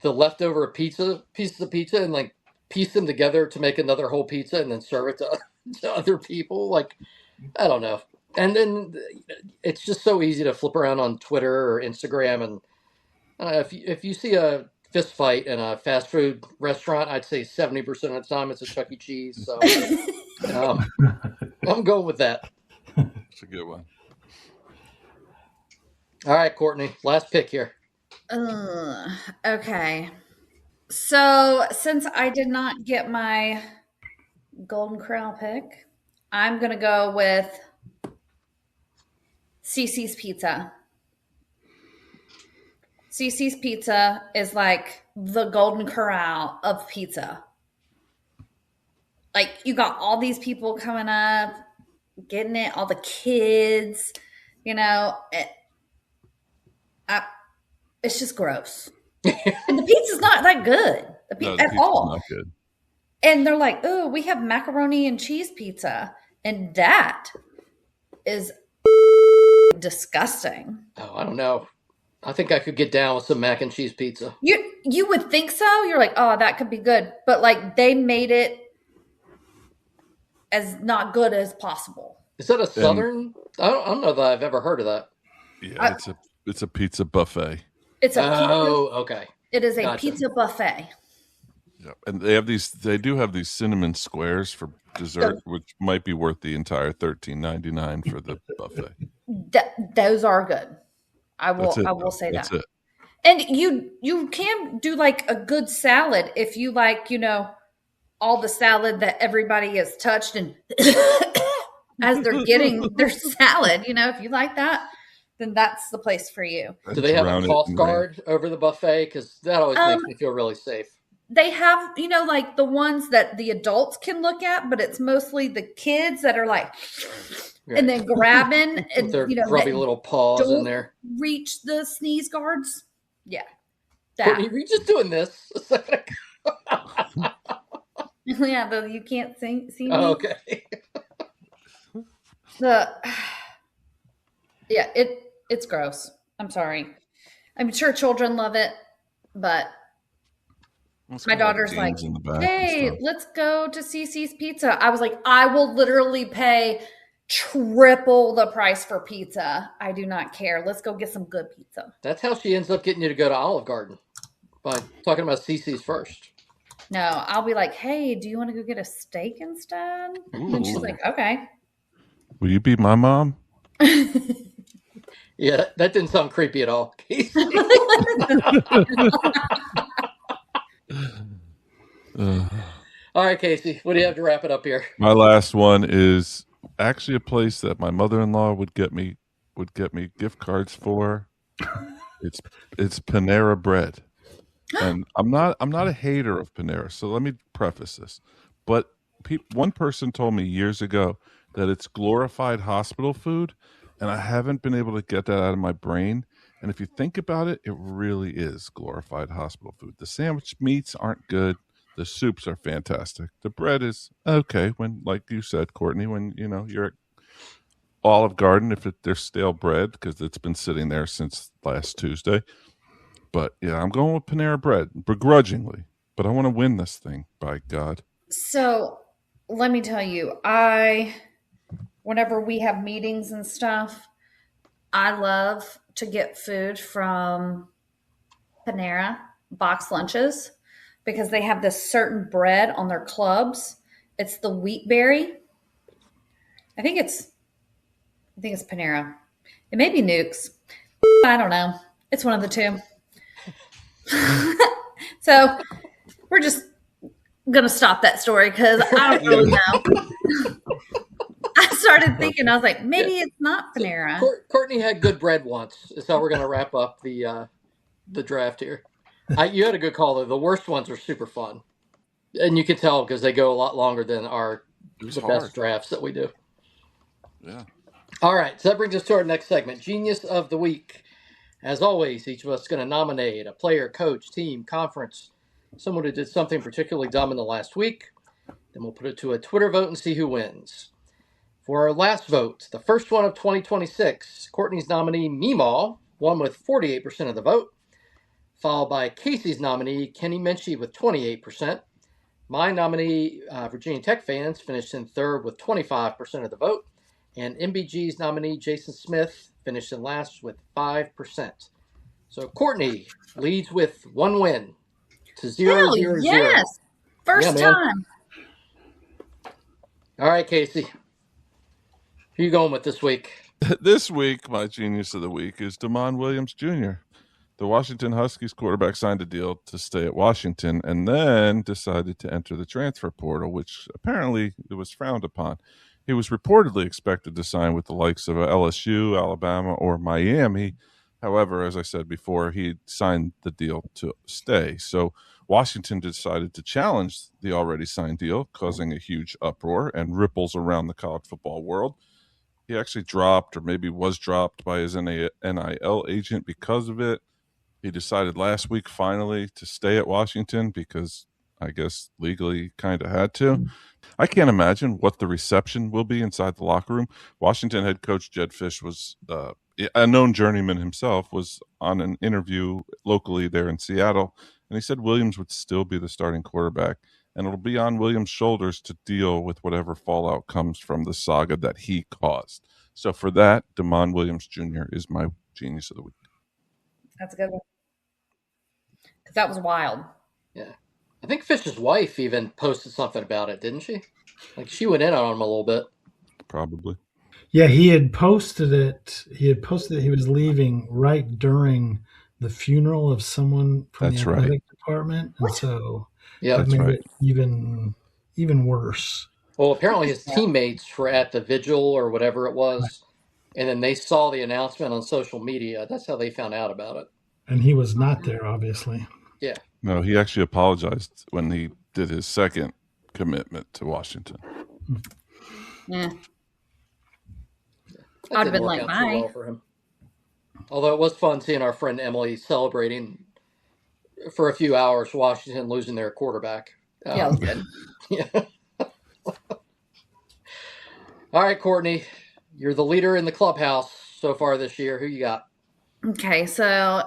the leftover pieces of pizza, and like piece them together to make another whole pizza, and then serve it to other people. Like I don't know. And then it's just so easy to flip around on Twitter or Instagram, and if you see a fist fight in a fast food restaurant, I'd say 70% of the time it's a Chuck E. Cheese. So I'm going with that. It's a good one. All right, Courtney, last pick here. Okay. So since I did not get my Golden Corral pick, I'm going to go with CC's Pizza. CC's Pizza is like the Golden Corral of pizza. Like you got all these people coming up, getting it, all the kids, it's just gross. And the pizza's not that good at all. Not good. And they're like, "Oh, we have macaroni and cheese pizza," and that is disgusting. Oh, I don't know. I think I could get down with some mac and cheese pizza. You would think so. You're like, "Oh, that could be good," but like they made it as not good as possible. Is that a Southern? I don't know that I've ever heard of that. Yeah, it's a pizza buffet. It's a pizza. Okay. It is a pizza buffet. Yeah, and they do have these cinnamon squares for dessert, which might be worth the entire $13.99 for the buffet. Those are good. I will say that. It. And you can do like a good salad if you like, all the salad that everybody has touched and as they're getting their salad, if you like that, then that's the place for you. Do they have a cough guard over the buffet? Because that always makes me feel really safe. They have, like the ones that the adults can look at, but it's mostly the kids that are like, and then grabbing and their grubby little paws in there. Reach the sneeze guards. Yeah. Courtney, were you just doing this? Yeah, though you can't see me. Oh, okay. It's gross. I'm sorry. I'm sure children love it, but my daughter's like, "Hey, let's go to CC's Pizza." I was like, "I will literally pay triple the price for pizza. I do not care. Let's go get some good pizza." That's how she ends up getting you to go to Olive Garden. by talking about CC's first. No, I'll be like, hey, do you want to go get a steak instead? Ooh. And she's like, okay. Will you be my mom? Yeah, that didn't sound creepy at all, Casey. All right, Casey, what do you have to wrap it up here? My last one is actually a place that my mother-in-law would get me gift cards for. It's Panera Bread. And I'm not a hater of Panera, so let me preface this. But one person told me years ago that it's glorified hospital food, and I haven't been able to get that out of my brain. And if you think about it, it really is glorified hospital food. The sandwich meats aren't good. The soups are fantastic. The bread is okay when, like you said, Courtney, when you're at Olive Garden, if there's stale bread because it's been sitting there since last Tuesday. But yeah, I'm going with Panera Bread, begrudgingly. But I want to win this thing, by God. So let me tell you, whenever we have meetings and stuff, I love to get food from Panera, box lunches, because they have this certain bread on their clubs. It's the wheat berry. I think it's Panera. It may be Nukes. I don't know. It's one of the two. So we're just gonna stop that story because I don't really know. I started thinking, I was like, maybe it's not Panera. Courtney had good bread once. Is how we're gonna wrap up the draft here. You had a good call though. The worst ones are super fun, and you can tell because they go a lot longer than the best drafts that we do. Yeah. All right, so that brings us to our next segment, Genius of the Week. As always, each of us is going to nominate a player, coach, team, conference, someone who did something particularly dumb in the last week. Then we'll put it to a Twitter vote and see who wins. For our last vote, the first one of 2026, Courtney's nominee, Meemaw, won with 48% of the vote, followed by Casey's nominee, Kenny Minchie, with 28%. My nominee, Virginia Tech fans, finished in third with 25% of the vote. And MBG's nominee, Jason Smith, finished in last with 5%. So Courtney leads with one win to 0-0-0. Yes. First time. All right, Casey. Who are you going with this week? This week, my genius of the week is Damon Williams Jr. The Washington Huskies quarterback signed a deal to stay at Washington and then decided to enter the transfer portal, which apparently it was frowned upon. He was reportedly expected to sign with the likes of LSU, Alabama, or Miami. However, as I said before, he signed the deal to stay. So Washington decided to challenge the already signed deal, causing a huge uproar and ripples around the college football world. He actually dropped, or maybe was dropped, by his NIL agent because of it. He decided last week finally to stay at Washington because I guess legally kind of had to. I can't imagine what the reception will be inside the locker room. Washington head coach Jed Fish was a known journeyman himself, was on an interview locally there in Seattle, and he said Williams would still be the starting quarterback, and it'll be on Williams' shoulders to deal with whatever fallout comes from the saga that he caused. So for that, Damon Williams Jr. is my genius of the week. That's a good one. Because that was wild. Yeah. I think Fish's wife even posted something about it, didn't she? Like she went in on him a little bit. Probably. Yeah, he had posted it. He had posted that he was leaving right during the funeral of someone from the athletic department. And so that made it even worse. Well, apparently his teammates were at the vigil or whatever it was, and then they saw the announcement on social media. That's how they found out about it. And he was not there, obviously. Yeah. No, he actually apologized when he did his second commitment to Washington. Yeah. I'd have been like, bye. Well for him. Although it was fun seeing our friend Emily celebrating for a few hours Washington losing their quarterback. Yeah, it was good. Yeah. All right, Courtney, you're the leader in the clubhouse so far this year. Who you got? Okay, so,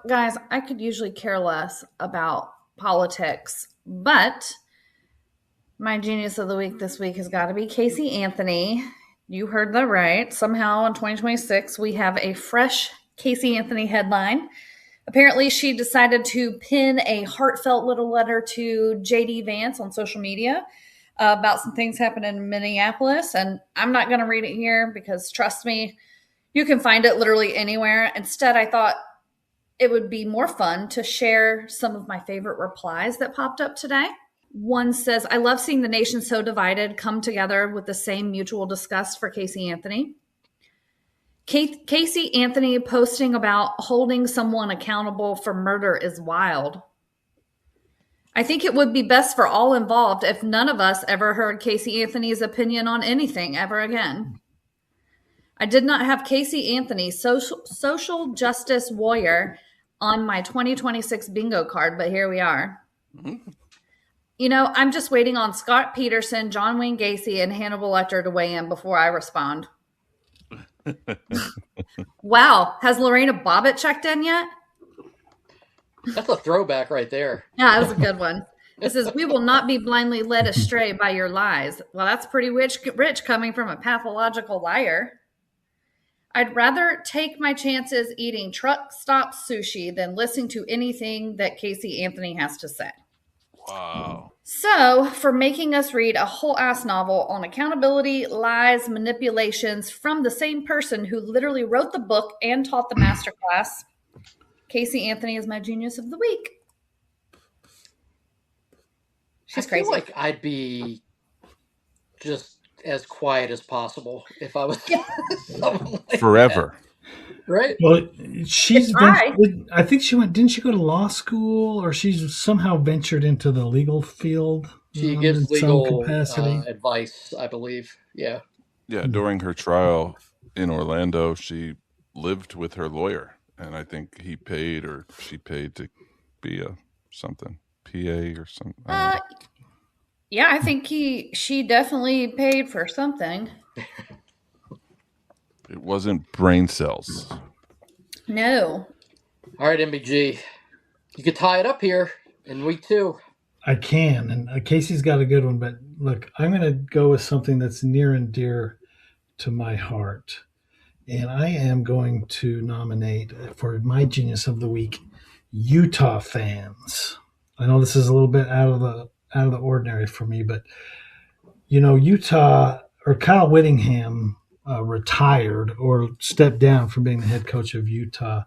guys, I could usually care less about politics, but my genius of the week this week has got to be Casey Anthony. You heard that right. Somehow in 2026, we have a fresh Casey Anthony headline Apparently, she decided to pin a heartfelt little letter to JD Vance on social media about some things happening in Minneapolis. And I'm not going to read it here because, trust me, you can find it literally anywhere. Instead, I thought it would be more fun to share some of my favorite replies that popped up today. One says, I love seeing the nation so divided come together with the same mutual disgust for Casey Anthony. Casey Anthony posting about holding someone accountable for murder is wild. I think it would be best for all involved if none of us ever heard Casey Anthony's opinion on anything ever again. I did not have Casey Anthony, social justice warrior, on my 2026 bingo card, but here we are. You know, I'm just waiting on Scott Peterson, John Wayne Gacy, and Hannibal Lecter to weigh in before I respond. Wow. Has Lorena Bobbitt checked in yet? That's a throwback right there. Yeah, that was a good one. It says, we will not be blindly led astray by your lies. Well, that's pretty rich coming from a pathological liar. I'd rather take my chances eating truck stop sushi than listening to anything that Casey Anthony has to say. Wow. So, for making us read a whole ass novel on accountability, lies, manipulations from the same person who literally wrote the book and taught the masterclass, Casey Anthony is my genius of the week. She's crazy. I feel like I'd be just as quiet as possible if I was like forever. That. Right? Well, I think she went. Didn't she go to law school, or she's somehow ventured into the legal field? She gives legal advice, I believe. Yeah. Yeah. During her trial in Orlando, she lived with her lawyer, and I think he paid or she paid to be a something PA or something. Yeah, I think she definitely paid for something. It wasn't brain cells. No. All right, MBG. You could tie it up here in week 2. I can, and Casey's got a good one, but look, I'm going to go with something that's near and dear to my heart. And I am going to nominate for my Genius of the Week, Utah fans. I know this is a little bit out of the ordinary for me, but you know, Utah or Kyle Whittingham retired or stepped down from being the head coach of Utah.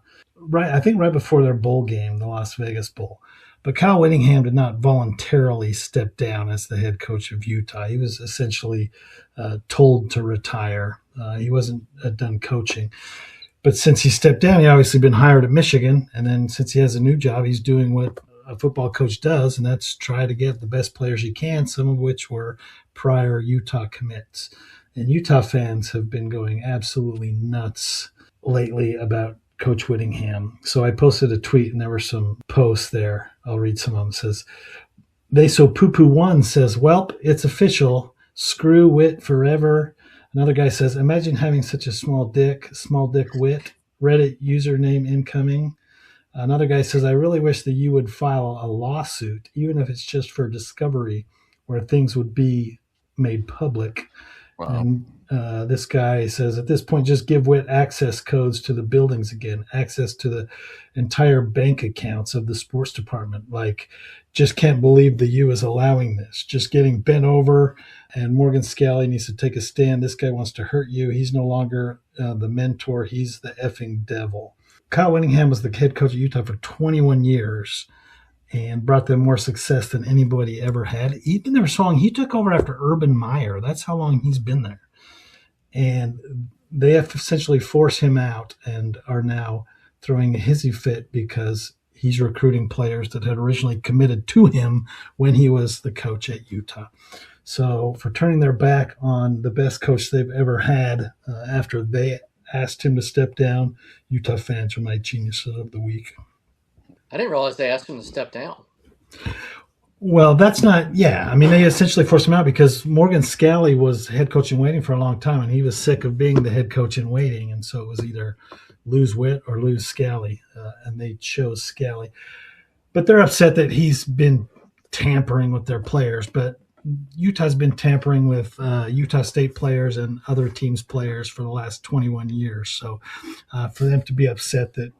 I think right before their bowl game, the Las Vegas Bowl. But Kyle Whittingham did not voluntarily step down as the head coach of Utah. He was essentially told to retire. He wasn't done coaching. But since he stepped down, he obviously been hired at Michigan. And then since he has a new job, he's doing what a football coach does, and that's try to get the best players he can, some of which were prior Utah commits. And Utah fans have been going absolutely nuts lately about Coach Whittingham. So I posted a tweet, and there were some posts there. I'll read some of them. It says, They So Poo-Poo One says, welp, it's official. Screw Wit forever. Another guy says, imagine having such a small dick Wit. Reddit username incoming. Another guy says, I really wish that you would file a lawsuit, even if it's just for discovery, where things would be made public. Wow. And this guy says, at this point, just give Wit access codes to the buildings again, access to the entire bank accounts of the sports department. Like, just can't believe the U is allowing this. Just getting bent over, and Morgan Scally needs to take a stand. This guy wants to hurt you. He's no longer the mentor. He's the effing devil. Kyle Whittingham was the head coach of Utah for 21 years and brought them more success than anybody ever had. He'd been there so long. He took over after Urban Meyer. That's how long he's been there. And they have essentially forced him out and are now throwing a hissy fit because he's recruiting players that had originally committed to him when he was the coach at Utah. So for turning their back on the best coach they've ever had after they asked him to step down, Utah fans are my geniuses of the week. I didn't realize they asked him to step down. Well, that's not, yeah. I mean, they essentially forced him out because Morgan Scally was head coach in waiting for a long time, and he was sick of being the head coach in waiting. And so it was either lose Witt or lose Scally, and they chose Scally. But they're upset that he's been tampering with their players. But Utah's been tampering with Utah State players and other teams' players for the last 21 years. So for them to be upset that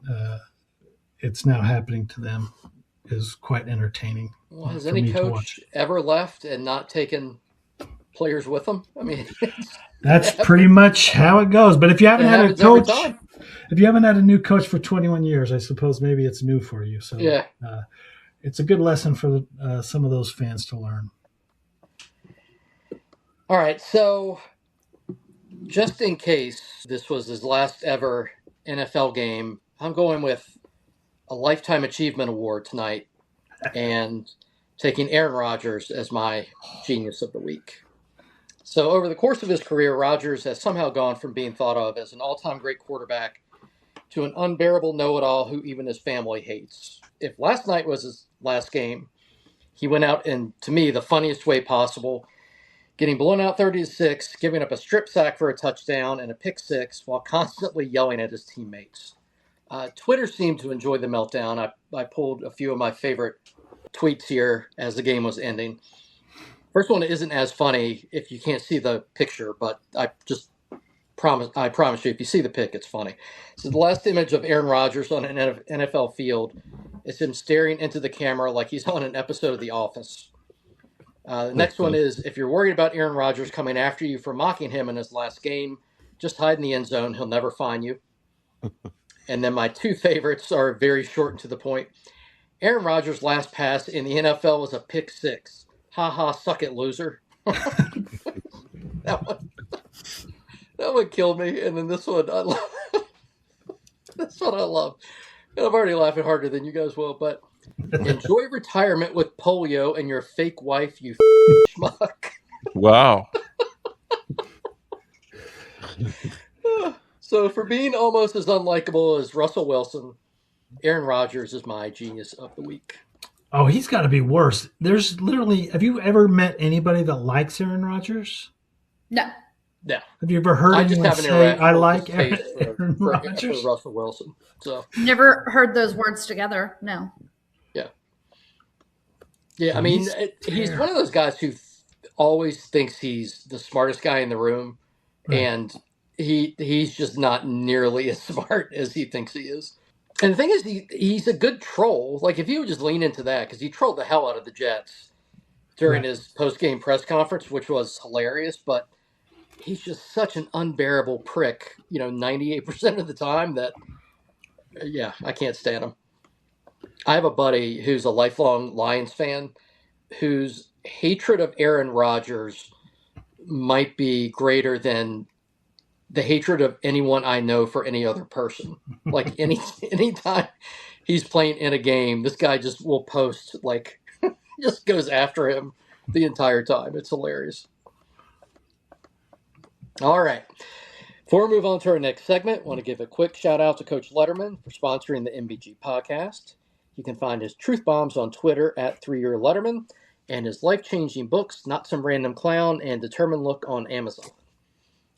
it's now happening to them is quite entertaining. Well, has any coach ever left and not taken players with them? I mean, that's pretty much how it goes. But if you haven't had a coach, if you haven't had a new coach for 21 years, I suppose maybe it's new for you. So yeah, it's a good lesson for some of those fans to learn. All right, so just in case this was his last ever NFL game, I'm going with a Lifetime Achievement Award tonight and taking Aaron Rodgers as my Genius of the Week. So over the course of his career, Rodgers has somehow gone from being thought of as an all-time great quarterback to an unbearable know-it-all who even his family hates. If last night was his last game, he went out in, to me, the funniest way possible, getting blown out 30-6, giving up a strip sack for a touchdown and a pick six while constantly yelling at his teammates. Twitter seemed to enjoy the meltdown. I pulled a few of my favorite tweets here as the game was ending. First one isn't as funny if you can't see the picture, but I promise you, if you see the pic, it's funny. So the last image of Aaron Rodgers on an NFL field is him staring into the camera like he's on an episode of The Office. The next one is, if you're worried about Aaron Rodgers coming after you for mocking him in his last game, just hide in the end zone. He'll never find you. And then my two favorites are very short and to the point. Aaron Rodgers' last pass in the NFL was a pick six. Ha ha, suck it, loser. That one killed me. And then this one, I love. This one I love. And I'm already laughing harder than you guys will, but enjoy retirement with polio and your fake wife, you schmuck. Wow. So for being almost as unlikable as Russell Wilson, Aaron Rodgers is my Genius of the Week. Oh, he's got to be worse. There's literally, have you ever met anybody that likes Aaron Rodgers? No. No. Have you ever heard anyone say, I like Aaron Rodgers? For Russell Wilson. So never heard those words together. No. Yeah. Yeah, I mean, he's one of those guys who always thinks he's the smartest guy in the room, right. And he's just not nearly as smart as he thinks he is. And the thing is, he's a good troll. Like, if you would just lean into that, because he trolled the hell out of the Jets during his post-game press conference, which was hilarious, but he's just such an unbearable prick, 98% of the time that, yeah, I can't stand him. I have a buddy who's a lifelong Lions fan whose hatred of Aaron Rodgers might be greater than the hatred of anyone I know for any other person. Like anytime he's playing in a game, this guy just will post, like, just goes after him the entire time. It's hilarious. All right. Before we move on to our next segment, I want to give a quick shout out to Coach Letterman for sponsoring the MBG podcast. You can find his truth bombs on Twitter at 3Year Letterman and his life-changing books, Not Some Random Clown and Determined Look, on Amazon.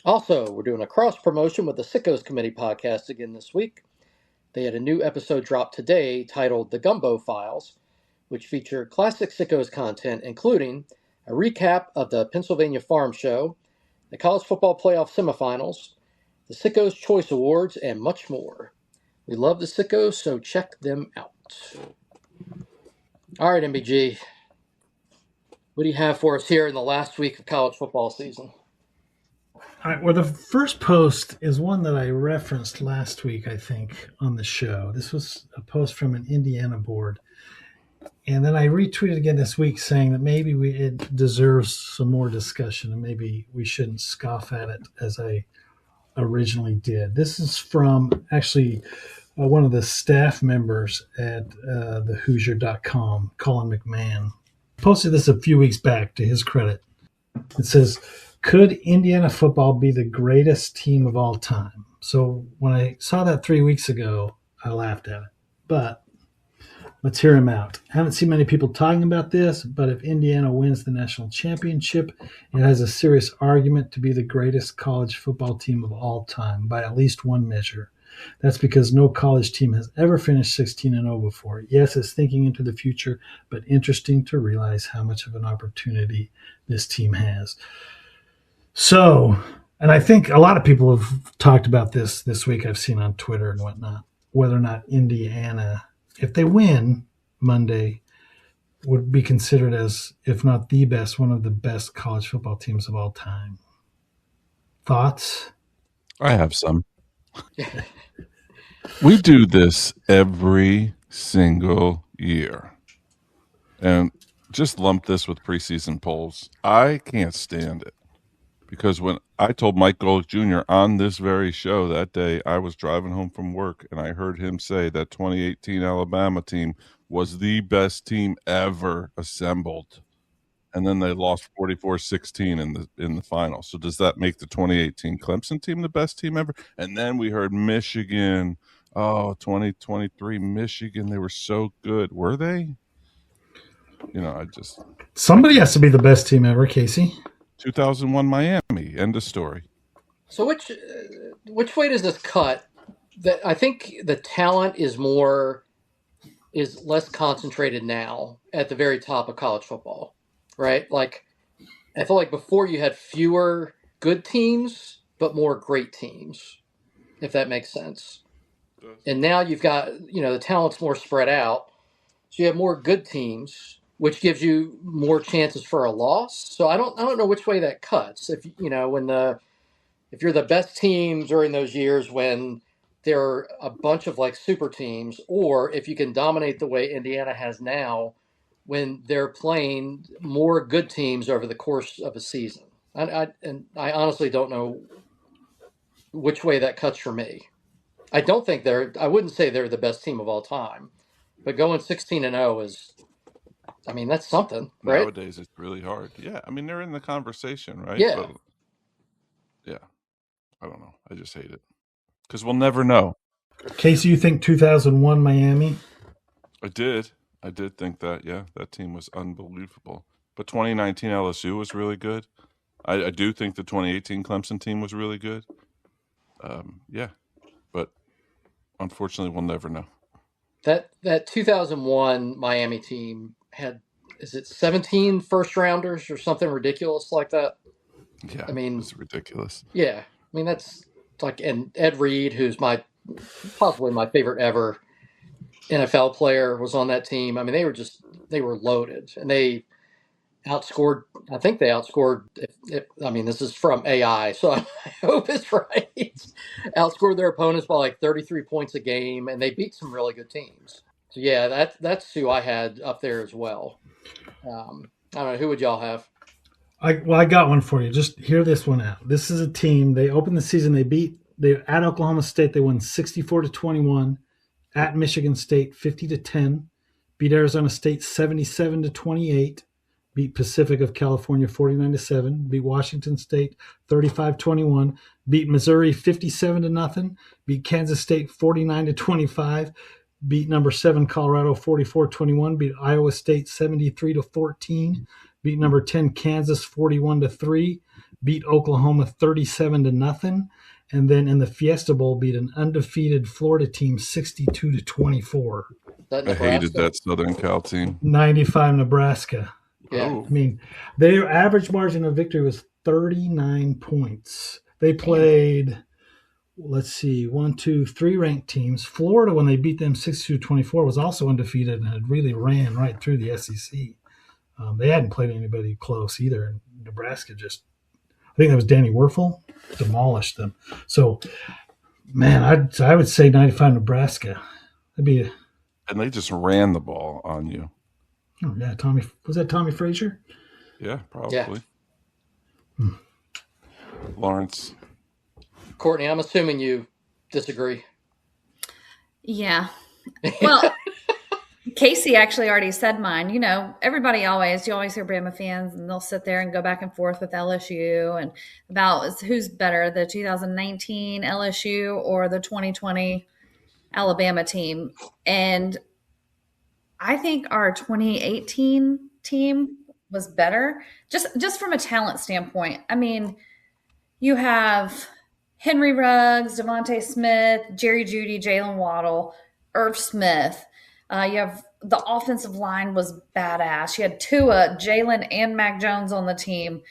Also, we're doing a cross-promotion with the Sickos Committee podcast again this week. They had a new episode drop today titled The Gumbo Files, which feature classic Sickos content, including a recap of the Pennsylvania Farm Show, the college football playoff semifinals, the Sickos Choice Awards, and much more. We love the Sickos, so check them out. All right, MBG. What do you have for us here in the last week of college football season? All right, well, the first post is one that I referenced last week, I think, on the show. This was a post from an Indiana board. And then I retweeted again this week saying that maybe it deserves some more discussion and maybe we shouldn't scoff at it as I originally did. This is from actually one of the staff members at the Hoosier.com, Colin McMahon. Posted this a few weeks back, to his credit. It says, could Indiana football be the greatest team of all time? So when I saw that 3 weeks ago, I laughed at it. But let's hear him out. I haven't seen many people talking about this, but if Indiana wins the national championship, it has a serious argument to be the greatest college football team of all time by at least one measure. That's because no college team has ever finished 16-0 before. Yes, it's thinking into the future, but interesting to realize how much of an opportunity this team has. So, and I think a lot of people have talked about this week I've seen on Twitter and whatnot, whether or not Indiana if they win Monday, would be considered as, if not the best, one of the best college football teams of all time. Thoughts? I have some. We do this every single year. And just lump this with preseason polls. I can't stand it. Because when I told Mike Golick Jr. on this very show that day, I was driving home from work and I heard him say that 2018 Alabama team was the best team ever assembled. And then they lost 44-16 in the final. So does that make the 2018 Clemson team the best team ever? And then we heard Michigan. Oh, 2023 Michigan. They were so good. Were they? Somebody has to be the best team ever, Casey. 2001 Miami. End of story. So which way does this cut? That I think the talent is less concentrated now at the very top of college football, right? Like I feel like before you had fewer good teams but more great teams, if that makes sense. And now you've got the talent's more spread out, so you have more good teams, which gives you more chances for a loss. So I don't know which way that cuts. If if you're the best team during those years when there are a bunch of like super teams, or if you can dominate the way Indiana has now when they're playing more good teams over the course of a season. I honestly don't know which way that cuts for me. I wouldn't say they're the best team of all time, but going 16-0 is, that's something, right? Nowadays, it's really hard. Yeah. They're in the conversation, right? Yeah. But, yeah. I don't know. I just hate it because we'll never know. Casey, you think 2001 Miami? I did think that. Yeah. That team was unbelievable. But 2019 LSU was really good. I do think the 2018 Clemson team was really good. Yeah. But unfortunately, we'll never know. That 2001 Miami team had, is it 17 first rounders or something ridiculous like that? Yeah, it was ridiculous. Yeah, that's like, and Ed Reed, who's possibly my favorite ever NFL player, was on that team. They were loaded, and they outscored. I think they outscored. This is from AI, so I hope it's right. Outscored their opponents by like 33 points a game, and they beat some really good teams. So yeah, that's who I had up there as well. I don't know, who would y'all have? I got one for you. Just hear this one out. This is a team. They opened the season. They at Oklahoma State. They won 64-21. At Michigan State 50-10. Beat Arizona State 77-28. Beat Pacific of California 49-7. Beat Washington State 35-21. Beat Missouri 57-0. Beat Kansas State 49-25. Beat number 7 Colorado 44-21. Beat Iowa State 73-14. Beat number 10 Kansas 41-3. Beat Oklahoma 37-0. And then in the Fiesta Bowl, beat an undefeated Florida team 62-24. I hated that Southern Cal team. 95 Nebraska. Yeah. Their average margin of victory was 39 points. They played, let's see, 3 ranked teams. Florida, when they beat them 62-24, was also undefeated and had really ran right through the SEC. They hadn't played anybody close either. And Nebraska I think that was Danny Werfel, demolished them. So, man, I would say 95 Nebraska. And they just ran the ball on you. Oh, yeah. Was that Tommy Frazier? Yeah, probably. Yeah. Lawrence. Courtney, I'm assuming you disagree. Yeah. Well, Casey actually already said mine. You always hear Bama fans and they'll sit there and go back and forth with LSU and about who's better, the 2019 LSU or the 2020 Alabama team. And I think our 2018 team was better just from a talent standpoint. You have Henry Ruggs, Devontae Smith, Jerry Jeudy, Jalen Waddle, Irv Smith. You have the offensive line was badass. You had Tua, Jalen, and Mac Jones on the team.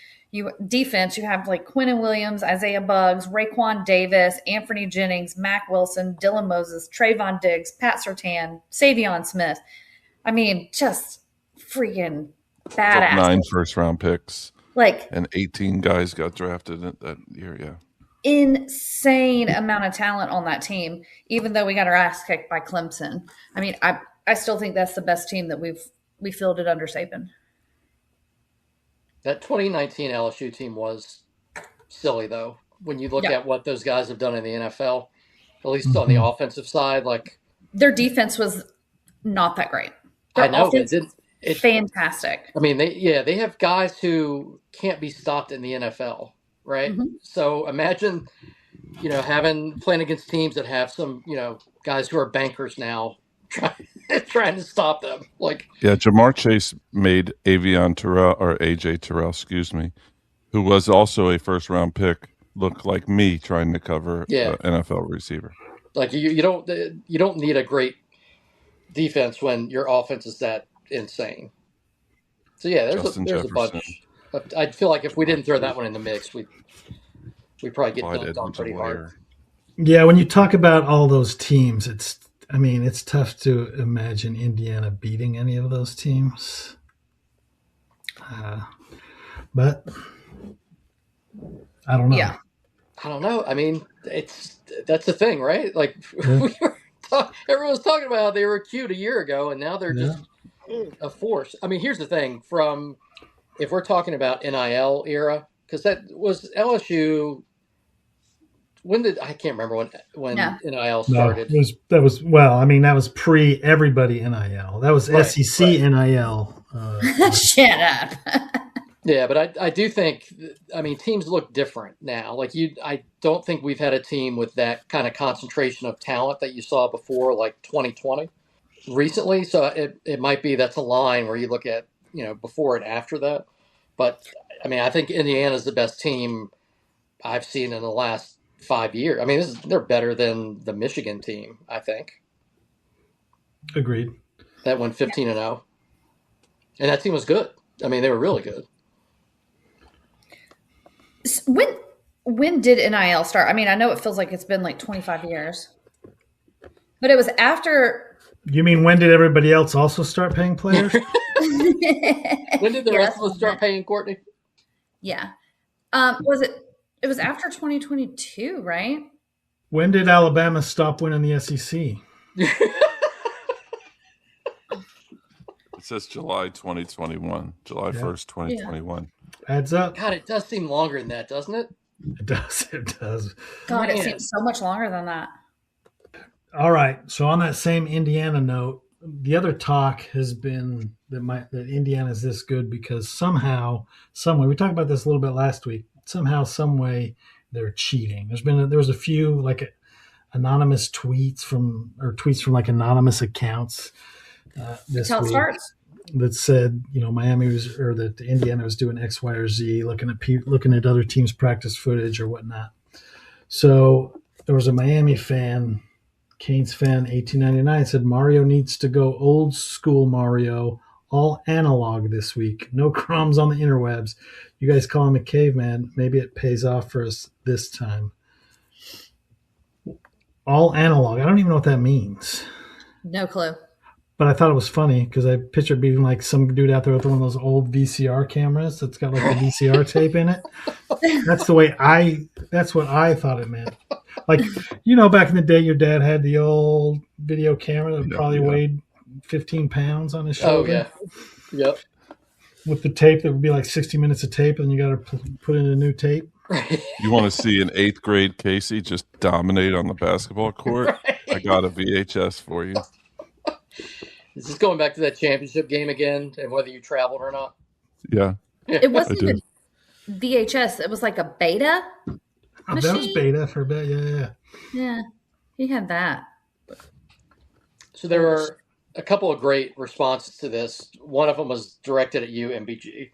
Defense, you have like Quinnen Williams, Isaiah Buggs, Raekwon Davis, Anthony Jennings, Mac Wilson, Dylan Moses, Trayvon Diggs, Pat Surtain, Savion Smith. I mean, just freaking badass. 9 first-round picks. Like, and 18 guys got drafted that year, yeah. Insane amount of talent on that team, even though we got our ass kicked by Clemson. I mean, I still think that's the best team that we fielded under Saban. That 2019 LSU team was silly, though, when you look at what those guys have done in the NFL, at least on the offensive side. Like, their defense was not that great. Their I know, offense it's fantastic. I mean, they have guys who can't be stopped in the NFL, right? Mm-hmm. So imagine, playing against teams that have some, guys who are bankers now trying to stop them. Like, yeah, Jamar Chase made AJ Terrell, who was also a first-round pick, look like me trying to cover an NFL receiver. Like, you don't need a great defense when your offense is that insane. So yeah, there's a bunch. I feel like if we didn't throw that one in the mix, we probably get dunked on pretty hard. Yeah, when you talk about all those teams, it's tough to imagine Indiana beating any of those teams. But I don't know. Yeah. I don't know. I mean, that's the thing, right? Like, everyone's talking about how they were cute a year ago, and now they're just a force. I mean, here's the thing: if we're talking about NIL era, because that was LSU. I can't remember when NIL started. No, that was pre everybody NIL. That was SEC NIL. Shut up. Yeah, but I do think, teams look different now. Like, I don't think we've had a team with that kind of concentration of talent that you saw before, like 2020, recently. So it might be that's a line where you look at, before and after that. But, I think Indiana's the best team I've seen in the last 5 years. I mean, they're better than the Michigan team, I think. Agreed. That went 15-0. And that team was good. I mean, they were really good. When did NIL start? I mean, I know it feels like it's been like 25 years. But it was after... You mean when did everybody else also start paying players? When did the rest of us start paying, Courtney? Yeah. It was after 2022, right? When did Alabama stop winning the SEC? It says July 2021. July 1st, 2021. Adds up. God, it does seem longer than that, doesn't it? It does. God, it seems so much longer than that. All right. So on that same Indiana note, the other talk has been that Indiana is this good because somehow, some way, we talked about this a little bit last week, somehow, some way they're cheating. There was a few like anonymous tweets from like anonymous accounts this That's how it week starts. that said, that Indiana was doing X, Y, or Z, looking at other teams' practice footage or whatnot. So there was a Miami fan, Canes fan, 1899, said Mario needs to go old school Mario, all analog this week. No crumbs on the interwebs. You guys call him a caveman. Maybe it pays off for us this time. All analog. I don't even know what that means. No clue. But I thought it was funny because I pictured being like some dude out there with one of those old VCR cameras that's got like the VCR tape in it. That's what I thought it meant. Like, back in the day, your dad had the old video camera that probably weighed 15 pounds on his shoulder. Oh, yeah. Yep. With the tape that would be like 60 minutes of tape, and you got to put in a new tape. You want to see an 8th grade Casey just dominate on the basketball court? Right. I got a VHS for you. Is this going back to that championship game again, and whether you traveled or not? Yeah. It wasn't even VHS. It was like a beta machine. That was beta for a bit, yeah. Yeah, he had that. So there were a couple of great responses to this. One of them was directed at you, MBG.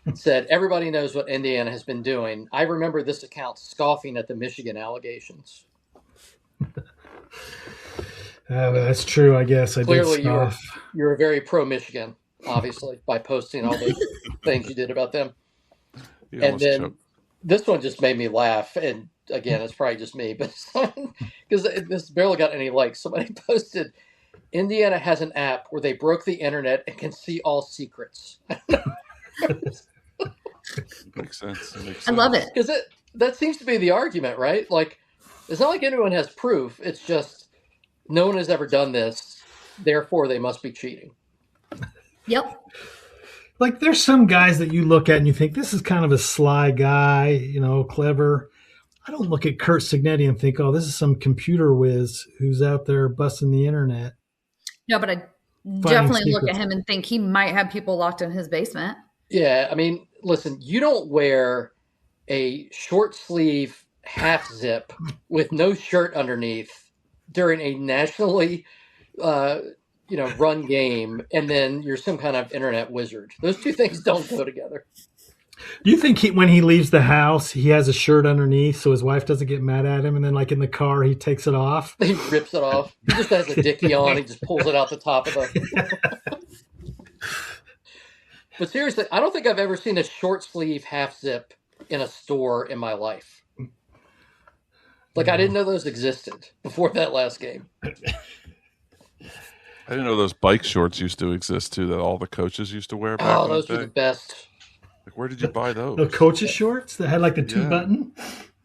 It said, everybody knows what Indiana has been doing. I remember this account scoffing at the Michigan allegations. That's true, I guess. Clearly, you were very pro-Michigan, obviously, by posting all those things you did about them. And then this one just made me laugh. And again, it's probably just me, but because this barely got any likes. Somebody posted, Indiana has an app where they broke the internet and can see all secrets. Makes sense. I love it. Because that seems to be the argument, right? Like, it's not like anyone has proof. It's just no one has ever done this. Therefore, they must be cheating. Yep. Like, there's some guys that you look at and you think, this is kind of a sly guy, clever. I don't look at Curt Cignetti and think, oh, this is some computer whiz who's out there busting the internet. No, but I definitely look at him and think he might have people locked in his basement. Yeah, I mean, listen, you don't wear a short sleeve half zip with no shirt underneath during a nationally run game, and then you're some kind of internet wizard. Those two things don't go together. Do you think when he leaves the house, he has a shirt underneath so his wife doesn't get mad at him, and then like in the car, he takes it off? He rips it off. He just has a dickie on. He just pulls it out the top of the... But seriously, I don't think I've ever seen a short sleeve half zip in a store in my life. Like, I didn't know those existed before that last game. I didn't know those bike shorts used to exist too, that all the coaches used to wear back in the day. Oh, those were the best. Like, where did you buy those? The coaches shorts that had like the two button?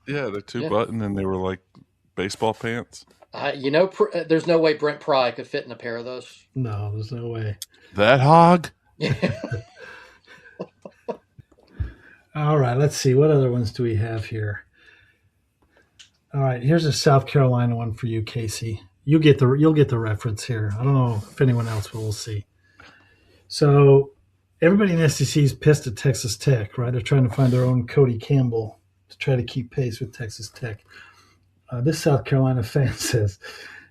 Yeah, the two button, and they were like baseball pants. There's no way Brent Pry could fit in a pair of those. No, there's no way. That hog? All right, let's see. What other ones do we have here? All right, here's a South Carolina one for you, Casey. You'll get the reference here. I don't know if anyone else will. We'll see. So everybody in the SEC is pissed at Texas Tech, right? They're trying to find their own Cody Campbell to try to keep pace with Texas Tech. This South Carolina fan says,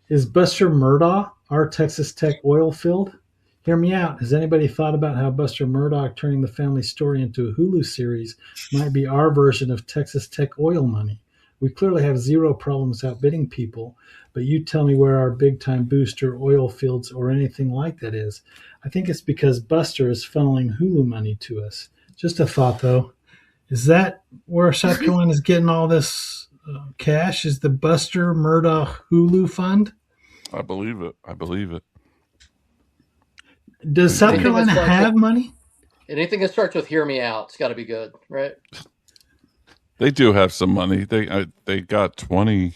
is Buster Murdaugh our Texas Tech oil field? Hear me out. Has anybody thought about how Buster Murdaugh turning the family story into a Hulu series might be our version of Texas Tech oil money? We clearly have zero problems outbidding people, but you tell me where our big-time booster oil fields or anything like that is. I think it's because Buster is funneling Hulu money to us. Just a thought, though. Is that where South Carolina is getting all this cash? Is the Buster Murdaugh Hulu fund? I believe it. Does South Carolina have money? Anything that starts with "Hear me out," it's got to be good, right? They do have some money. They got 20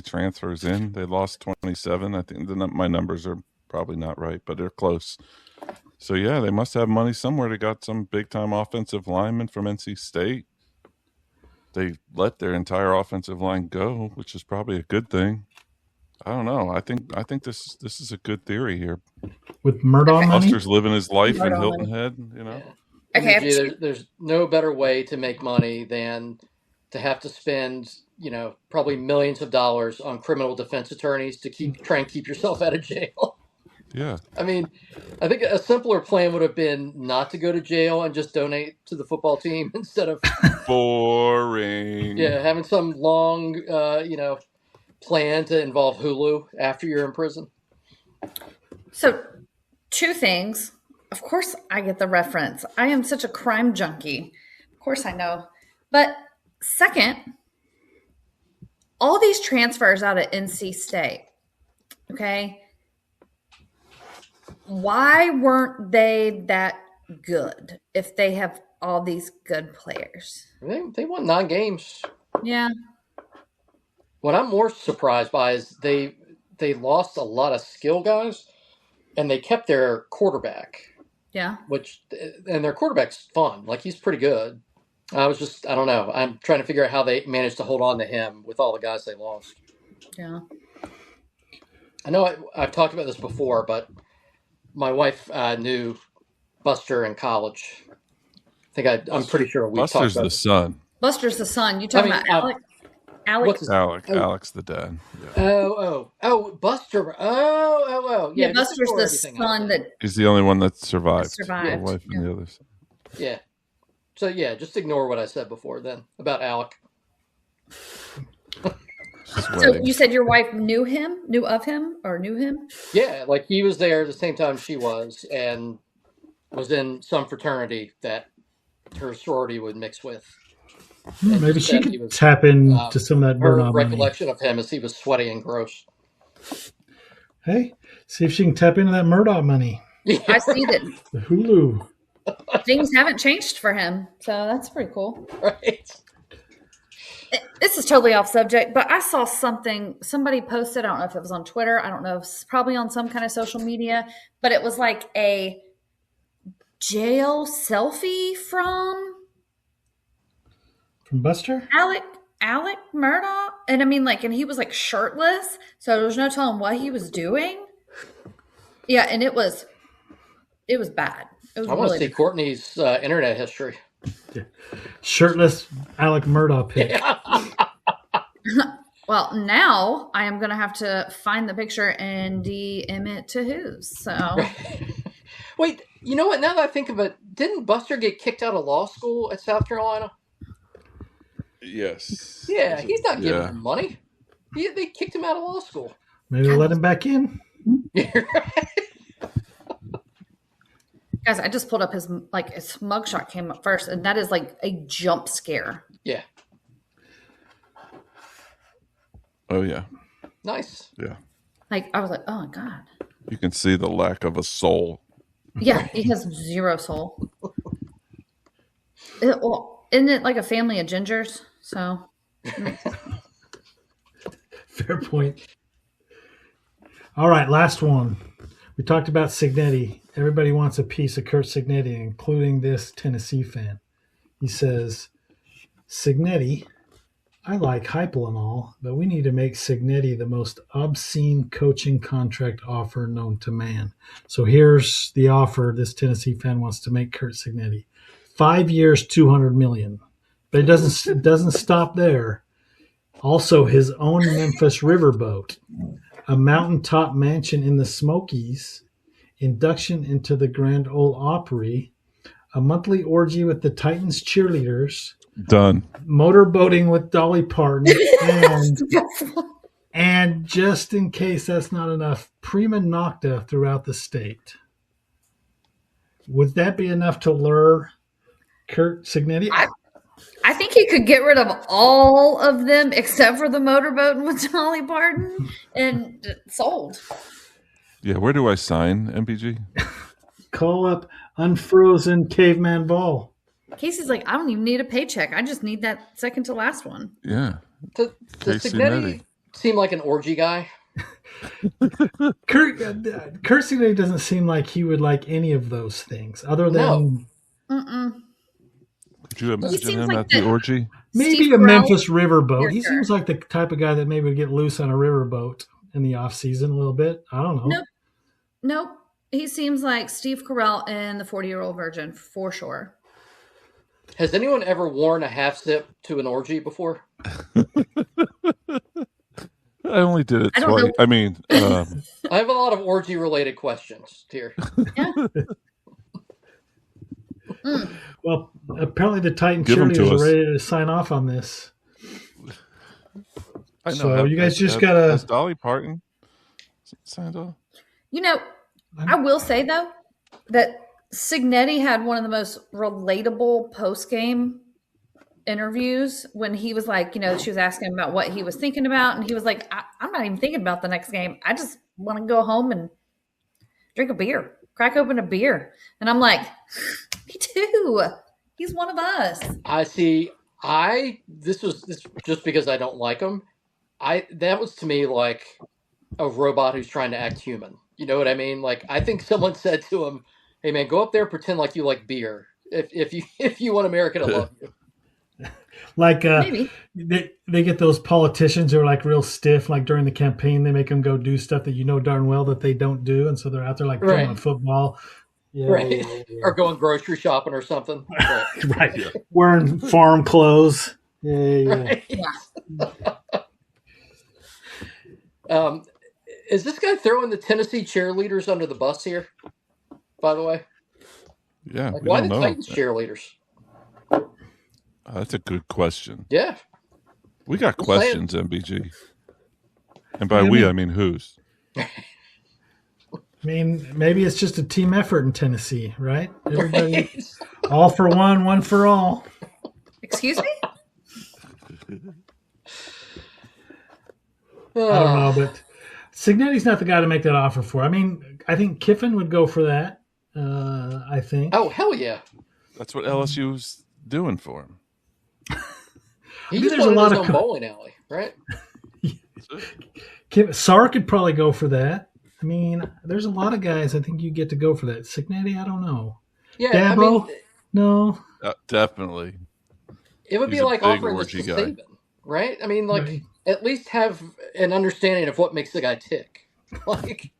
transfers in. They lost 27. I think my numbers are probably not right, but they're close. So yeah, they must have money somewhere. They got some big time offensive linemen from NC State. They let their entire offensive line go, which is probably a good thing. I don't know. I think this is a good theory here. With Murdaugh money? Buster's living his life in Hilton Head, Yeah. Okay. There's no better way to make money than to have to spend, probably millions of dollars on criminal defense attorneys to try and keep yourself out of jail. Yeah. I mean, I think a simpler plan would have been not to go to jail and just donate to the football team instead of boring. Yeah, having some long, plan to involve Hulu after you're in prison. So, two things. Of course, I get the reference. I am such a crime junkie. Of course, I know. But second, all these transfers out of NC State, okay? Why weren't they that good if they have all these good players? They won 9 games. Yeah. What I'm more surprised by is they lost a lot of skill guys, and they kept their quarterback. Yeah. And their quarterback's fun. Like, he's pretty good. I don't know. I'm trying to figure out how they managed to hold on to him with all the guys they lost. Yeah. I know I've talked about this before, but my wife knew Buster in college. I'm pretty sure we talked about Buster's the son. Buster's the son. You talking about Alec? Alex the dad. Yeah. Oh, Buster. Oh. Yeah, Buster's the son that... He's the only one that survived. The wife and the others. Yeah. So, yeah, just ignore what I said before then about Alec. So you said your wife knew of him? Yeah, like he was there at the same time she was, and was in some fraternity that her sorority would mix with. Maybe she could tap into some of that her Murdaugh recollection money. of him as he was sweaty and gross. Hey, see if she can tap into that Murdaugh money. Yeah, I see that The Hulu. things haven't changed for him, so that's pretty cool. Right. This is totally off subject, but I saw something somebody posted. I don't know if it was on Twitter. I don't know. It's probably on some kind of social media, but it was like a jail selfie from Buster? Alec Murdaugh. And I mean, like, and he was like shirtless, so there was no telling what he was doing. Yeah, and it was bad. It was I want to see Courtney's internet history. Yeah. Shirtless Alec Murdaugh pic. Yeah. Well, now I am going to have to find the picture and DM it to Who's. So, wait, you know what? Now that I think of it, didn't Buster get kicked out of law school at South Carolina? Yes. Yeah, he's not giving them money. They kicked him out of law school. Maybe they'll let him back in. Guys, I just pulled up his mugshot came up first, and that is like a jump scare. Yeah. Oh yeah. Nice. Yeah. Like I was like, oh my god. You can see the lack of a soul. Yeah, he has zero soul. Isn't it like a family of gingers? So. Fair point. All right, last one. We talked about Cignetti. Everybody wants a piece of Curt Cignetti, including this Tennessee fan. He says, Cignetti, I like Heupel and all, but we need to make Cignetti the most obscene coaching contract offer known to man. So here's the offer this Tennessee fan wants to make Curt Cignetti. 5 years, $200 million. But it doesn't stop there. Also, his own Memphis riverboat, a mountaintop mansion in the Smokies, induction into the Grand Ole Opry, a monthly orgy with the Titans cheerleaders, done, motorboating with Dolly Parton, and just in case that's not enough, prima nocta throughout the state. Would that be enough to lure Curt Cignetti? I think he could get rid of all of them except for the motorboating with Dolly Parton and sold. Yeah, where do I sign, MPG? Call up Unfrozen Caveman Ball. Casey's like, I don't even need a paycheck. I just need that second to last one. Yeah. Does Cignetti seem like an orgy guy? Curt Cignetti doesn't seem like he would like any of those things, other than. No. Could you imagine him at the orgy? Maybe a Memphis riverboat. He seems like the type of guy that maybe would get loose on a riverboat in the off season a little bit. I don't know. Nope. He seems like Steve Carell and the 40-Year-Old Virgin for sure. Has anyone ever worn a half zip to an orgy before? I only did it twice. I mean, I have a lot of orgy related questions here. Yeah. Well, apparently the Titan cheerleaders are ready to sign off on this. I know. So you guys just gotta. Has Dolly Parton signed off? You know, I will say though that Cignetti had one of the most relatable post-game interviews when he was like, she was asking him about what he was thinking about, and he was like, I'm not even thinking about the next game. I just want to go home and drink a beer, crack open a beer. And I'm like, me too. He's one of us. I see. This just because I don't like him. That was to me like a robot who's trying to act human. You know what I mean? Like, I think someone said to him, "Hey man, go up there and pretend like you like beer. If you want America to love you." Like they get those politicians who are like real stiff. Like during the campaign, they make them go do stuff that darn well that they don't do, and so they're out there like throwing football. Yeah, right. Yeah. Or going grocery shopping or something. Right. Yeah. Wearing farm clothes. Yeah. Yeah. Is this guy throwing the Tennessee cheerleaders under the bus here, by the way? Yeah. Like, why the Titans cheerleaders? That's a good question. Yeah. We got questions, MBG. And by we, I mean who's. I mean, maybe it's just a team effort in Tennessee, right? Everybody, all for one for all. Excuse me? I don't know, but Cignetti's not the guy to make that offer for. I mean, I think Kiffin would go for that. I think. Oh, hell yeah. That's what LSU's doing for him. There's a lot of bowling alley, right? Sarr could probably go for that. I mean, there's a lot of guys I think you get to go for that. Cignetti, I don't know. Yeah, Dabo? No. Definitely. It would be like offering this to Saban, right? I mean, like, right. At least have an understanding of what makes the guy tick. Like,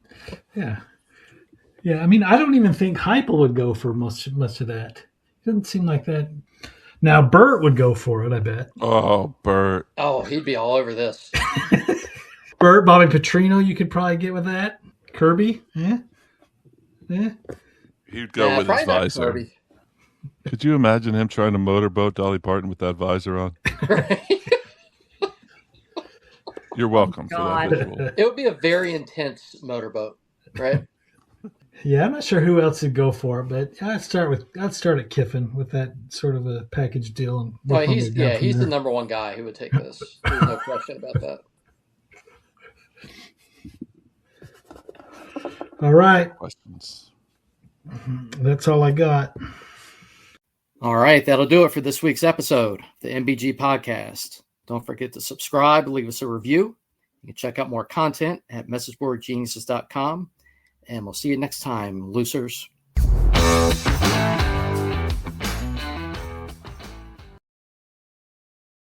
yeah. I mean, I don't even think Heupel would go for much of that. It doesn't seem like that. Now, Burt would go for it, I bet. Oh, Burt. Oh, he'd be all over this. Burt, Bobby Petrino, you could probably get with that. Kirby, yeah. He'd go with his visor. Could you imagine him trying to motorboat Dolly Parton with that visor on? Right. You're welcome for that visual. It would be a very intense motorboat, right? Yeah, I'm not sure who else would go for it, but I'd start at Kiffin with that sort of a package deal. And he's the number one guy who would take this. There's no question about that. All right. Questions. That's all I got. All right, that'll do it for this week's episode of the MBG podcast. Don't forget to subscribe, leave us a review. You can check out more content at messageboardgeniuses.com. And we'll see you next time, losers.